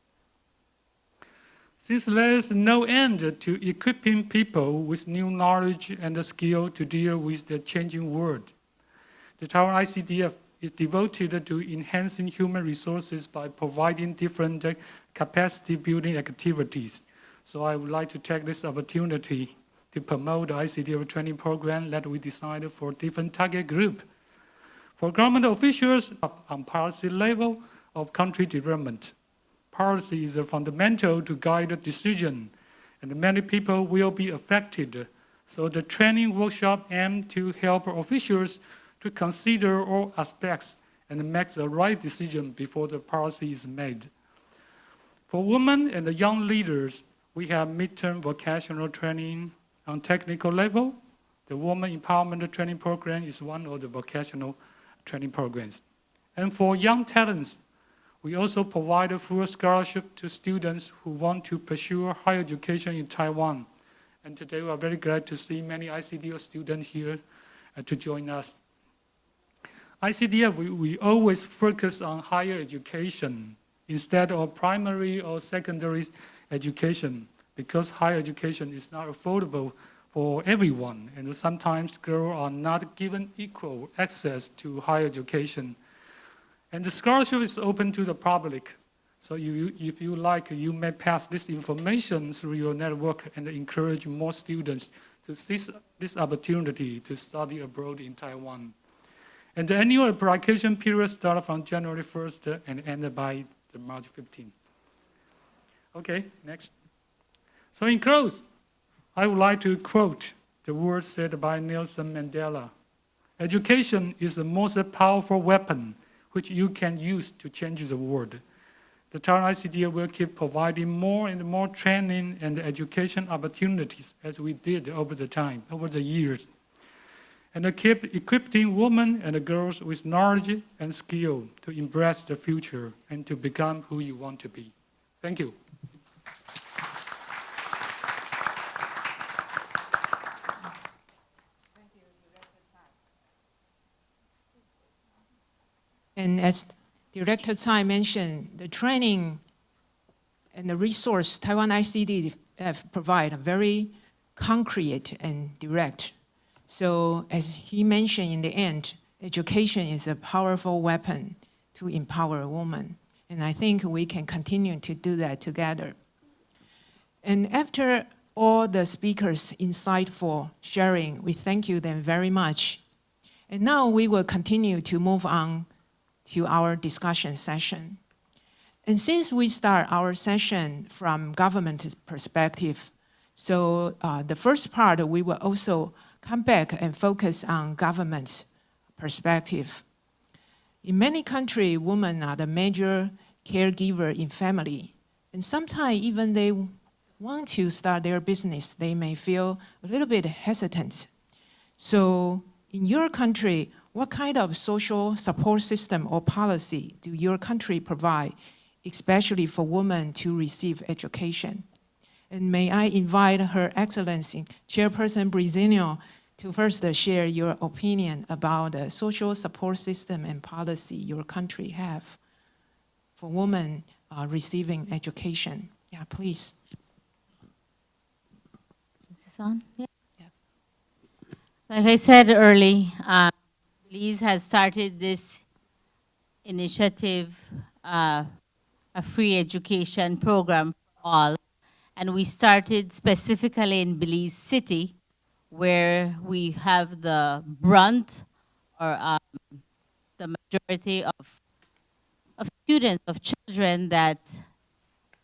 S12: Since there is no end to equipping people with new knowledge and skill to deal with the changing world, the Taiwan ICDF is devoted to enhancing human resources by providing different capacity building activities. So I would like to take this opportunity to promote the ICDF training program that we designed for different target group. For government officials on policy level of country development, policy is fundamental to guide the decision, and many people will be affected. So the training workshop aimed to help officials to consider all aspects and make the right decision before the policy is made. For women and the young leaders, we have midterm vocational training on technical level. The Women Empowerment Training Program is one of the vocational training programs. And for young talents, we also provide a full scholarship to students who want to pursue higher education in Taiwan. And today we are very glad to see many ICDO students here to join us. ICDF, we always focus on higher education instead of primary or secondary education, because higher education is not affordable for everyone, and sometimes girls are not given equal access to higher education. And the scholarship is open to the public. So if you like, you may pass this information through your network and encourage more students to seize this opportunity to study abroad in Taiwan. And the annual application period starts from January 1st and ended by March 15th. Okay, next. So in close, I would like to quote the words said by Nelson Mandela. Education is the most powerful weapon which you can use to change the world. The Taiwan ICDA will keep providing more and more training and education opportunities as we did over the years. And to keep equipping women and girls with knowledge and skill to embrace the future and to become who you want to be. Thank you.
S2: And as Director Tsai mentioned, the training and the resource Taiwan ICD provide are very concrete and direct. So as he mentioned in the end, education is a powerful weapon to empower a woman. And I think we can continue to do that together. And after all the speakers' insightful sharing, we thank you them very much. And now we will continue to move on to our discussion session. And since we start our session from government perspective, so the first part we will also come back and focus on government's perspective. In many countries, women are the major caregiver in family. And sometimes even they want to start their business, they may feel a little bit hesitant. So in your country, what kind of social support system or policy do your country provide, especially for women to receive education? And may I invite Her Excellency, Chairperson Brizinho, to first share your opinion about the social support system and policy your country have for women receiving education. Yeah, please.
S3: Is this on? Yeah. Like I said early, Belize has started this initiative, a free education program for all. And we started specifically in Belize City, where we have the brunt or the majority of students, of children that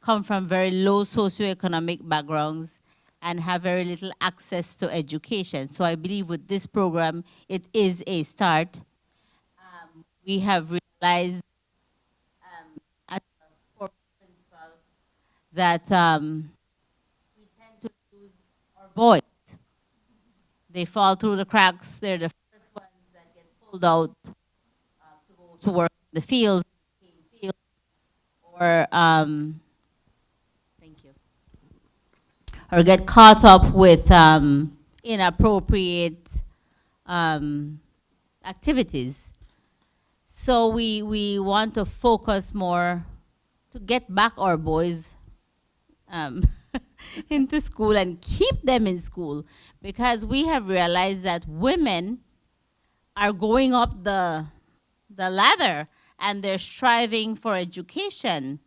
S3: come from very low socioeconomic backgrounds and have very little access to education. So I believe with this program, it is a start. We have realized as a core principle that we tend to lose our boys. They fall through the cracks. They're the first ones that get pulled out to go to work in the fields, or thank you, or get caught up with inappropriate activities. So we want to focus more to get back our boys into school and keep them in school, because we have realized that women are going up the ladder and they're striving for education.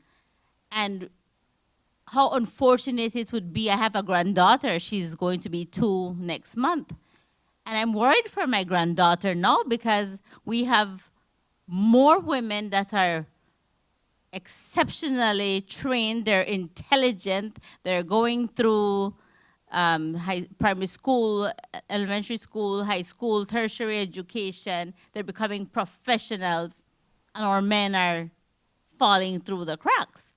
S3: And how unfortunate it would be. I have a granddaughter. She's going to be 2 next month. And I'm worried for my granddaughter now, because we have more women that are exceptionally trained, they're intelligent, they're going through primary school, elementary school, high school, tertiary education. They're becoming professionals, and our men are falling through the cracks.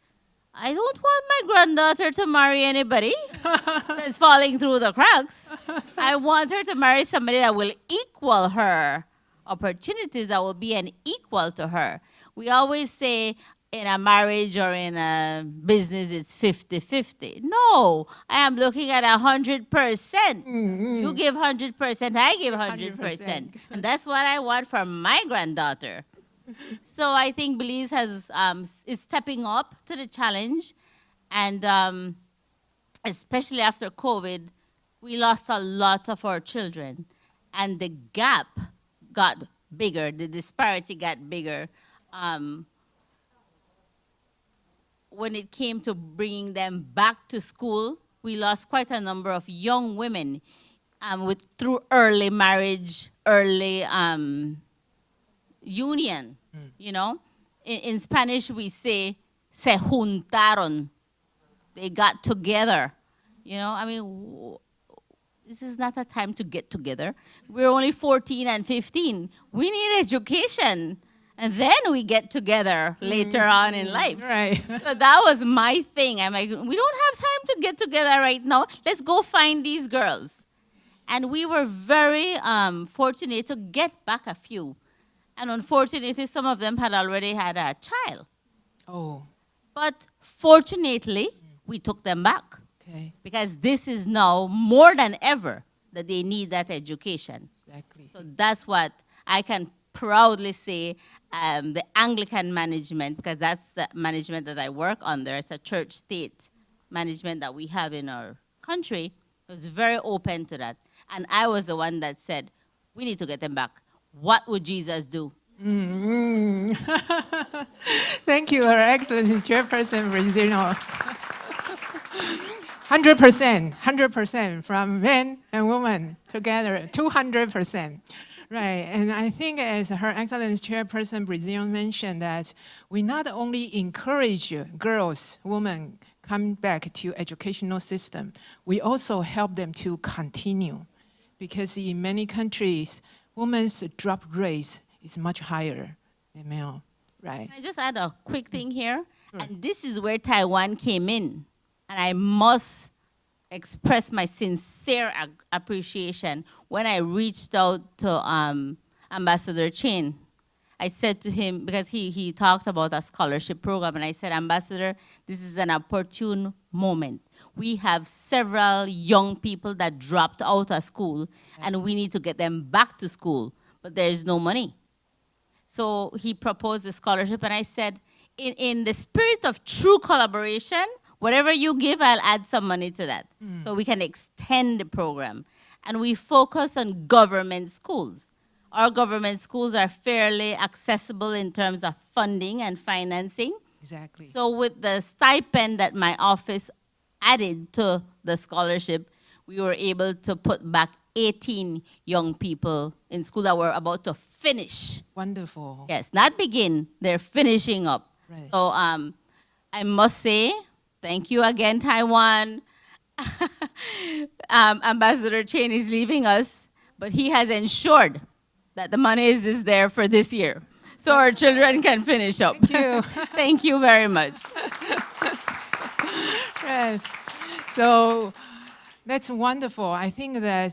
S3: I don't want my granddaughter to marry anybody that's falling through the cracks. I want her to marry somebody that will equal her opportunities, that will be an equal to her. We always say in a marriage or in a business it's 50-50. No, I am looking at 100%. You give 100%, I give 100%. And that's what I want from my granddaughter. So I think Belize is stepping up to the challenge, and especially after COVID, we lost a lot of our children, and the gap got bigger, the disparity got bigger when it came to bringing them back to school. We lost quite a number of young women through early marriage, early union, you know. In Spanish, we say, se juntaron. They got together, you know. I mean, this is not a time to get together. We're only 14 and 15. We need education. And then we get together later on in life.
S2: Right.
S3: So that was my thing. I'm like, we don't have time to get together right now. Let's go find these girls. And we were very fortunate to get back a few. And unfortunately, some of them had already had a child.
S2: Oh.
S3: But fortunately, we took them back.
S2: Okay.
S3: Because this is now more than ever that they need that education.
S2: Exactly.
S3: So that's what I can proudly say, the Anglican management, because that's the management that I work under. It's a church state management that we have in our country. Was very open to that. And I was the one that said, we need to get them back. What would Jesus do?
S2: Mm-hmm. Thank you, Her Excellency Chairperson Brazino. 100% from men and women together, 200%. Right, and I think as Her Excellency Chairperson Brazil mentioned that we not only encourage girls, women come back to educational system, we also help them to continue. Because in many countries, women's drop rate is much higher than male, right?
S3: Can I just add a quick thing here? Sure. And this is where Taiwan came in. And I must express my sincere appreciation when I reached out to Ambassador Chen. I said to him, because he talked about a scholarship program, and I said, Ambassador, this is an opportune moment. We have several young people that dropped out of school, and we need to get them back to school, but there is no money. So he proposed the scholarship, and I said, in the spirit of true collaboration, whatever you give, I'll add some money to that. So we can extend the program. And we focus on government schools. Our government schools are fairly accessible in terms of funding and financing.
S2: Exactly.
S3: So with the stipend that my office added to the scholarship, we were able to put back 18 young people in school that were about to finish.
S2: Wonderful.
S3: Yes, not begin, they're finishing up.
S2: Right.
S3: So I must say, thank you again, Taiwan. Ambassador Chen is leaving us, but he has ensured that the money is there for this year, so our children can finish up.
S2: Thank you.
S3: Thank you very much.
S2: Right. So that's wonderful. I think that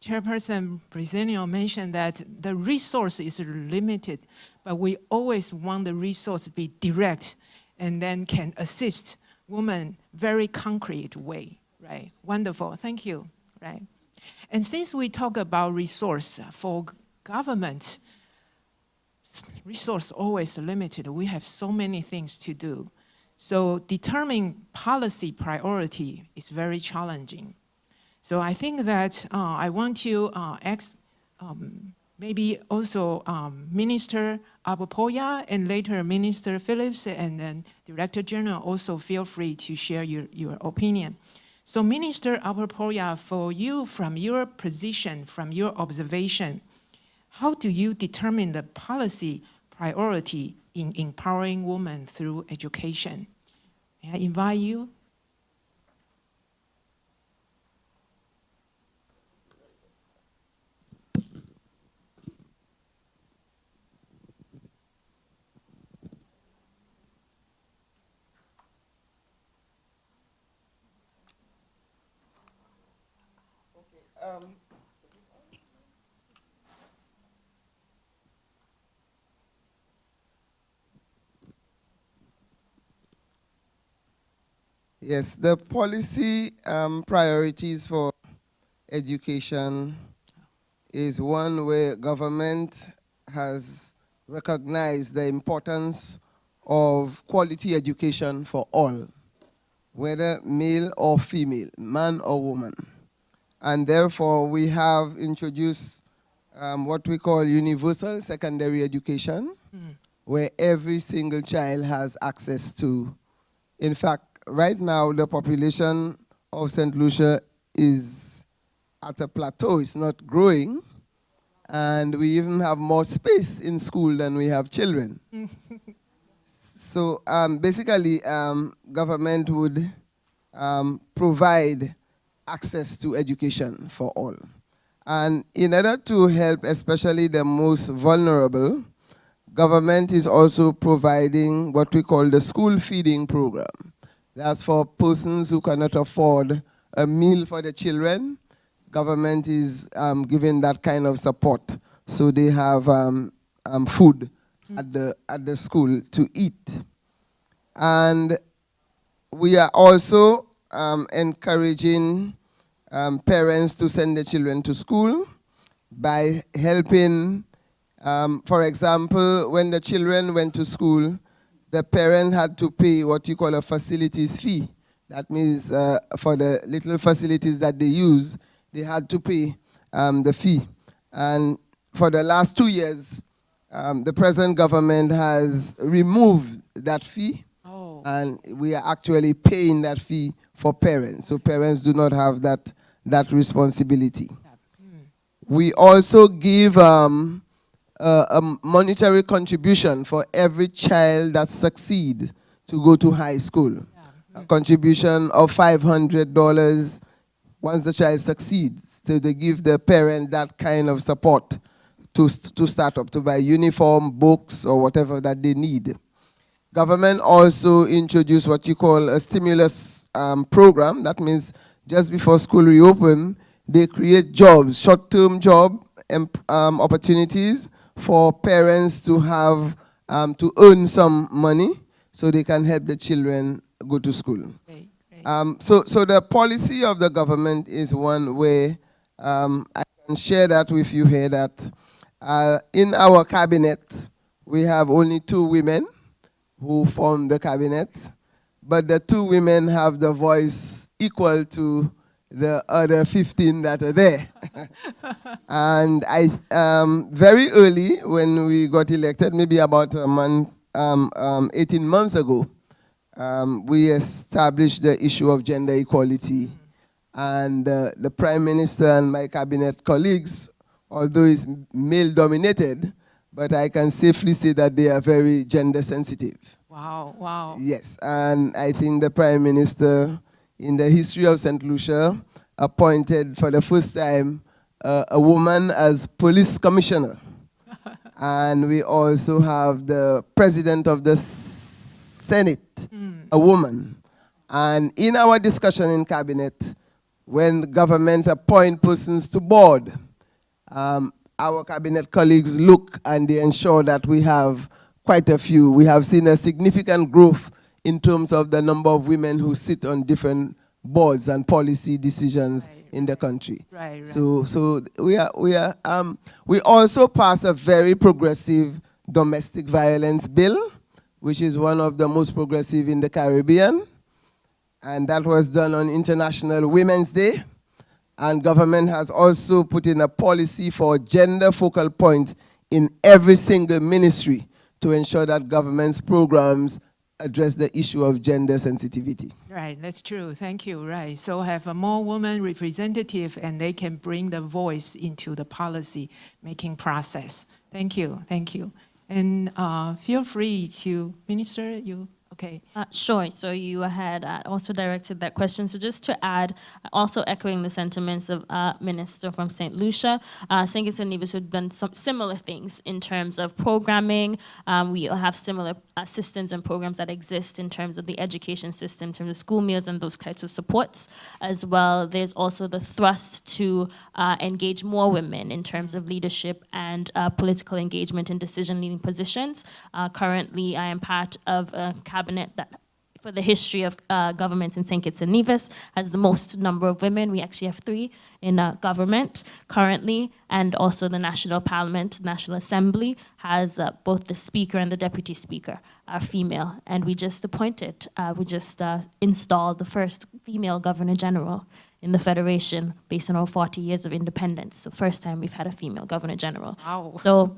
S2: Chairperson Brisenio mentioned that the resource is limited, but we always want the resource to be direct and then can assist women very concrete way, right? Wonderful, thank you, right? And since we talk about resource for government, resource always limited. We have so many things to do. So determining policy priority is very challenging. So I think that I want to ask maybe also Minister Abupoya and later Minister Phillips and then Director General also feel free to share your opinion. So Minister Abupoya, for you, from your position, from your observation, how do you determine the policy priority in empowering women through education? May I invite you?
S5: Yes, the policy priorities for education is one where government has recognized the importance of quality education for all, whether male or female, man or woman. And therefore, we have introduced what we call universal secondary education, where every single child has access to. In fact, right now, the population of St. Lucia is at a plateau. It's not growing. And we even have more space in school than we have children. So basically, government would provide access to education for all. And in order to help especially the most vulnerable, government is also providing what we call the school feeding program. That's for persons who cannot afford a meal for the children. Government is giving that kind of support, so they have food at the school to eat. And we are also encouraging parents to send their children to school by helping, for example, when the children went to school, the parent had to pay what you call a facilities fee. That means for the little facilities that they use, they had to pay the fee. And for the last 2 years, the present government has removed that fee. Oh. And we are actually paying that fee for parents. So parents do not have that responsibility. We also give a monetary contribution for every child that succeeds to go to high school. A contribution of $500 once the child succeeds. So they give the parent that kind of support to start up, to buy uniform, books, or whatever that they need. Government also introduced what you call a stimulus program. That means just before school reopen, they create jobs, short-term job opportunities for parents to have to earn some money so they can help the children go to school. So the policy of the government is one where I can share that with you here, that in our cabinet, we have only 2 women who form the cabinet, but the 2 women have the voice equal to the other 15 that are there. And very early when we got elected, maybe about a month, 18 months ago, we established the issue of gender equality. And the Prime Minister and my cabinet colleagues, although it's male-dominated, but I can safely say that they are very gender sensitive.
S2: Wow, wow.
S5: Yes, and I think the Prime Minister, in the history of St. Lucia, appointed for the first time a woman as police commissioner. And we also have the President of the Senate, a woman. And in our discussion in cabinet, when government appoint persons to board, our cabinet colleagues look and they ensure that we have quite a few. We have seen a significant growth in terms of the number of women who sit on different boards and policy decisions in the country.
S2: Right.
S5: So we also passed a very progressive domestic violence bill, which is one of the most progressive in the Caribbean. And that was done on International Women's Day. And government has also put in a policy for gender focal points in every single ministry to ensure that government's programs address the issue of gender sensitivity.
S2: Right, that's true. Thank you. Right. So have a more women representative and they can bring the voice into the policy making process. Thank you. Thank you. And feel free to, Minister, you okay.
S6: Sure. So you had also directed that question. So just to add, also echoing the sentiments of Minister from St. Lucia, St. Kitts and Nevis have done some similar things in terms of programming. We have similar systems and programs that exist in terms of the education system, in terms of school meals and those types of supports as well. There's also the thrust to engage more women in terms of leadership and political engagement in decision-leading positions. Currently, I am part of a cabinet that, for the history of governments in St. Kitts and Nevis, has the most number of women. We actually have 3 in government currently, and also the National Parliament, National Assembly, has both the Speaker and the Deputy Speaker are female. And we just installed the first female Governor General in the Federation based on our 40 years of independence. The first time we've had a female Governor General.
S2: Wow.
S6: So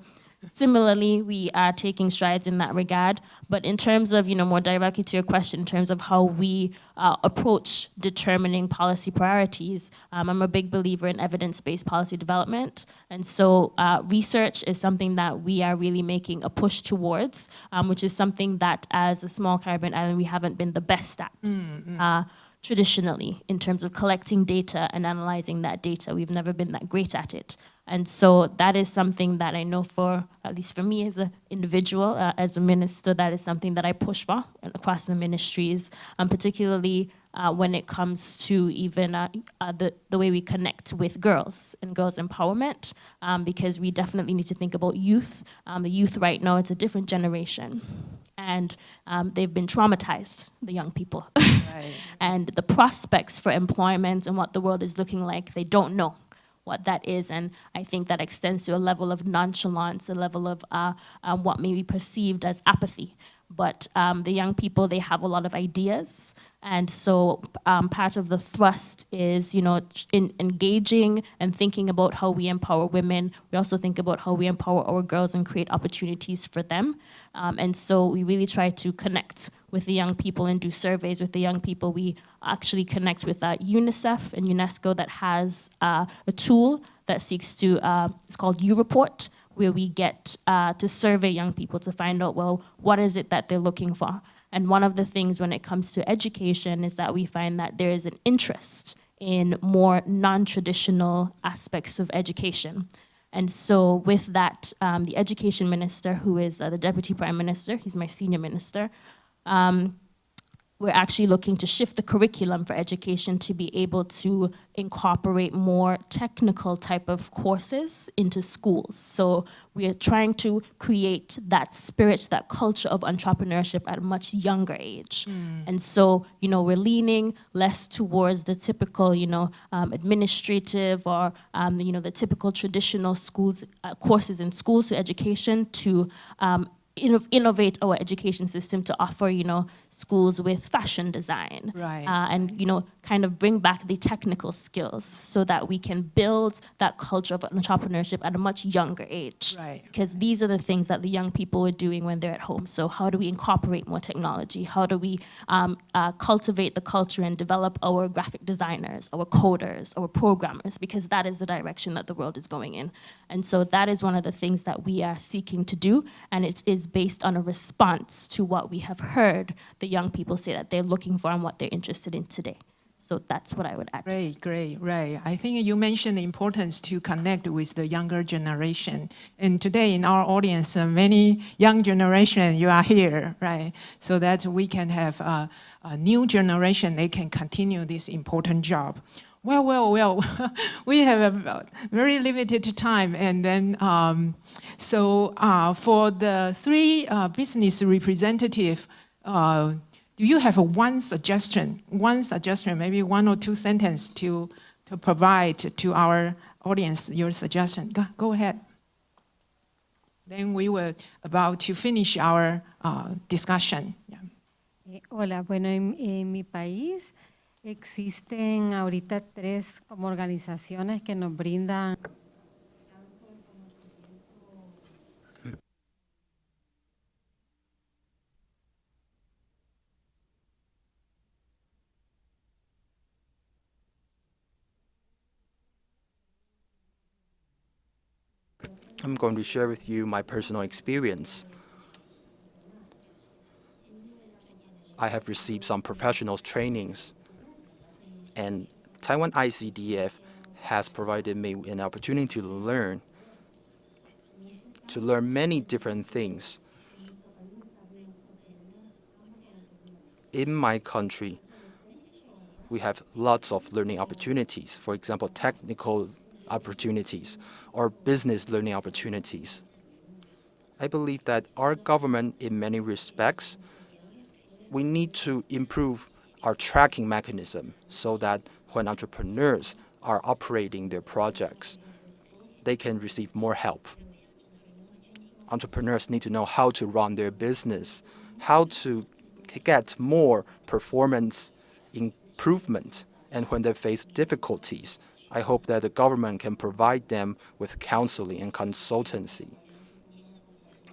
S6: similarly, we are taking strides in that regard. But in terms of, more directly to your question, in terms of how we approach determining policy priorities, I'm a big believer in evidence-based policy development. And so research is something that we are really making a push towards, which is something that as a small Caribbean island, we haven't been the best at. Traditionally, in terms of collecting data and analyzing that data. We've never been that great at it. And so that is something that I know for, at least for me as an individual, as a minister, that is something that I push for across my ministries, particularly when it comes to even the way we connect with girls and girls' empowerment, because we definitely need to think about youth. The youth right now, it's a different generation. And they've been traumatized, the young people.
S2: Right.
S6: And the prospects for employment and what the world is looking like, they don't know what that is. And I think that extends to a level of nonchalance, a level of what may be perceived as apathy. But the young people, they have a lot of ideas. And so part of the thrust is, in engaging and thinking about how we empower women. We also think about how we empower our girls and create opportunities for them. And so we really try to connect with the young people and do surveys with the young people. We actually connect with UNICEF and UNESCO that has a tool that seeks to, it's called U-Report, where we get to survey young people to find out, well, what is it that they're looking for? And one of the things when it comes to education is that we find that there is an interest in more non-traditional aspects of education. And so with that, the education minister, who is the deputy prime minister, he's my senior minister, we're actually looking to shift the curriculum for education to be able to incorporate more technical type of courses into schools. So we are trying to create that spirit, that culture of entrepreneurship at a much younger age. And so, we're leaning less towards the typical, administrative or, the typical traditional schools, courses in schools to education to innovate our education system to offer, schools with fashion design.
S2: Right.
S6: And, kind of bring back the technical skills so that we can build that culture of entrepreneurship at a much younger age.
S2: Right.
S6: Because these are the things that the young people are doing when they're at home. So how do we incorporate more technology? How do we cultivate the culture and develop our graphic designers, our coders, our programmers? Because that is the direction that the world is going in. And so that is one of the things that we are seeking to do. And it is based on a response to what we have heard the young people say that they're looking for and what they're interested in today. So that's what I would add.
S2: Great, right. I think you mentioned the importance to connect with the younger generation. And today in our audience, many young generation, you are here, right? So that we can have a new generation, they can continue this important job. Well, we have a very limited time. And then, for the 3 business representatives, do you have one suggestion, maybe 1 or 2 sentences to provide to our audience, your suggestion? Go ahead. Then we were about to finish our discussion. Yeah.
S9: Hola, bueno, en mi país existen ahorita 3 como organizaciones que nos brindan
S4: I'm going to share with you my personal experience. I have received some professional trainings, and Taiwan ICDF has provided me an opportunity to learn many different things. In my country, we have lots of learning opportunities, for example, technical opportunities or business learning opportunities. I believe that our government, in many respects, we need to improve our tracking mechanism so that when entrepreneurs are operating their projects, they can receive more help. Entrepreneurs need to know how to run their business, how to get more performance improvement, and when they face difficulties, I hope that the government can provide them with counseling and consultancy.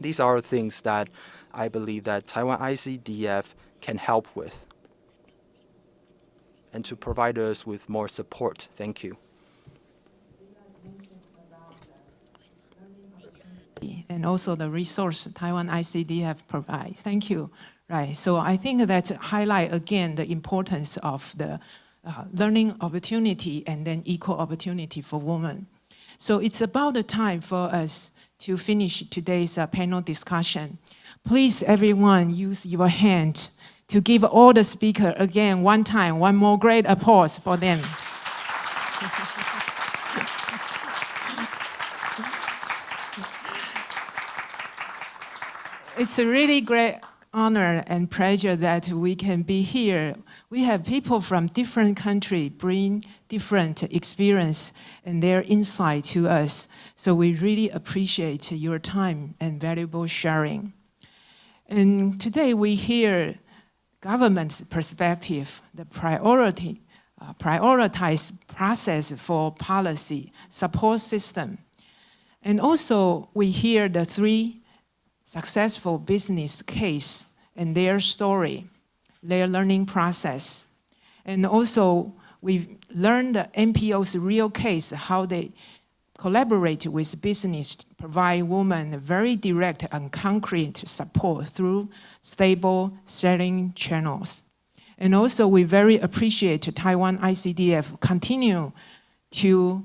S4: These are things that I believe that Taiwan ICDF can help with and to provide us with more support. Thank you.
S2: And also the resource Taiwan ICDF provide. Thank you. Right. So I think that highlight again the importance of the learning opportunity and then equal opportunity for women. So it's about the time for us to finish today's panel discussion. Please, everyone, use your hand to give all the speakers again one time, one more great applause for them. It's a really great honor and pleasure that we can be here. We have people from different countries bring different experience and their insight to us. So we really appreciate your time and valuable sharing. And today we hear government's perspective, the prioritized process for policy, support system. And also we hear the 3 successful business case and their story, their learning process. And also we've learned the NPO's real case, how they collaborate with business to provide women very direct and concrete support through stable selling channels. And also we very appreciate Taiwan ICDF continue to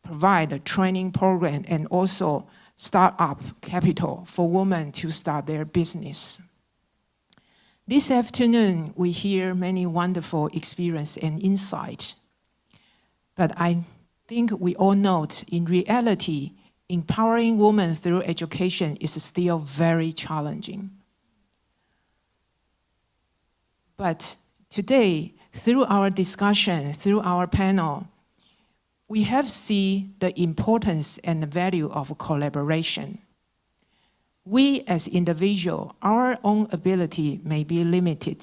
S2: provide a training program and also start-up capital for women to start their business. This afternoon, we hear many wonderful experience and insight. But I think we all know, in reality, empowering women through education is still very challenging. But today, through our discussion, through our panel, we have seen the importance and the value of collaboration. We as individuals, our own ability may be limited.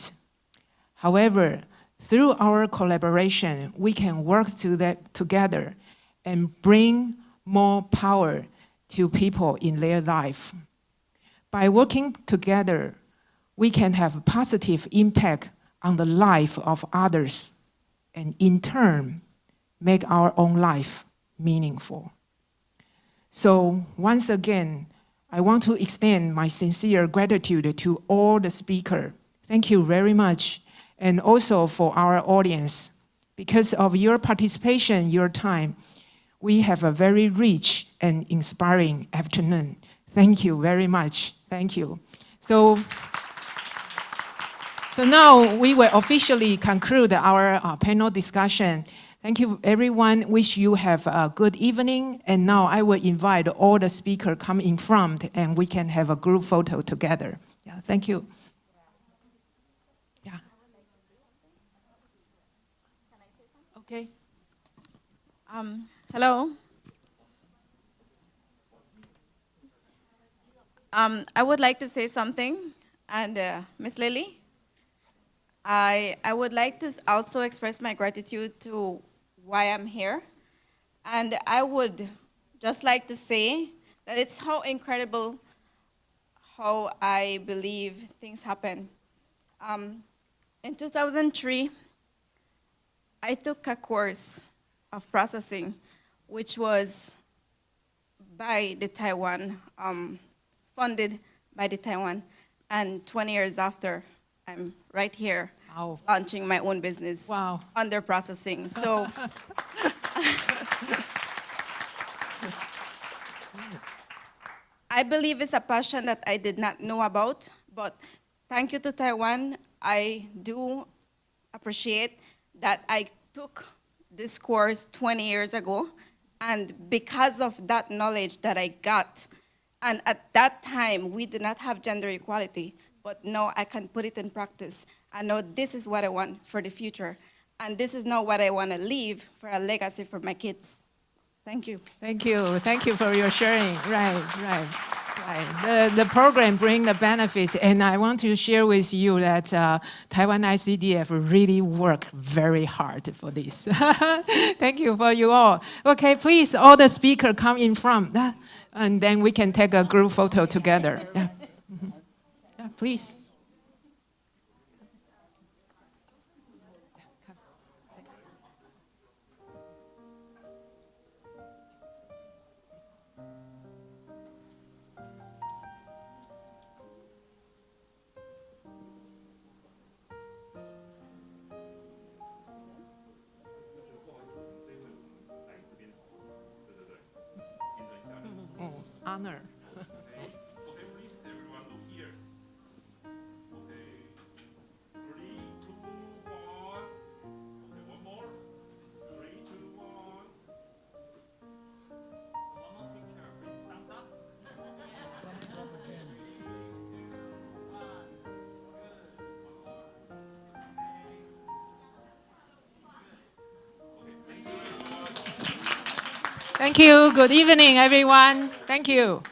S2: However, through our collaboration, we can work together and bring more power to people in their life. By working together, we can have a positive impact on the life of others, and in turn, make our own life meaningful. So once again, I want to extend my sincere gratitude to all the speakers. Thank you very much. And also for our audience. Because of your participation, your time, we have a very rich and inspiring afternoon. Thank you very much. Thank you. So now we will officially conclude our panel discussion. Thank you, everyone. Wish you have a good evening. And now I will invite all the speakers come in front and we can have a group photo together. Yeah, thank you. Yeah. Okay.
S7: Hello. I would like to say something, and Ms. Lily, I would like to also express my gratitude to why I'm here. And I would just like to say that it's how incredible how I believe things happen. In 2003, I took a course of processing, which was by the Taiwan, funded by the Taiwan. And 20 years after, I'm right here
S2: Wow.
S7: launching my own business under processing. So I believe it's a passion that I did not know about, but thank you to Taiwan. I do appreciate that I took this course 20 years ago, and because of that knowledge that I got, and at that time, we did not have gender equality, but now I can put it in practice. I know this is what I want for the future, and this is not what I want to leave for a legacy for my kids. Thank you.
S2: Thank you. Thank you for your sharing. Right. The program brings the benefits, and I want to share with you that Taiwan ICDF really worked very hard for this. Thank you for you all. Okay, please, all the speakers come in front, and then we can take a group photo together. Yeah. Yeah, please. Honor.
S13: Okay, please, everyone look here. Okay, 3, 2, 1. Okay, one more. 3, 2, 1. One more picture, please. Thumbs up. Thumbs up again. 3, 2, 1. Good. One more. Okay. Okay, thank you, everyone.
S2: Thank you. Good evening, everyone. Thank you.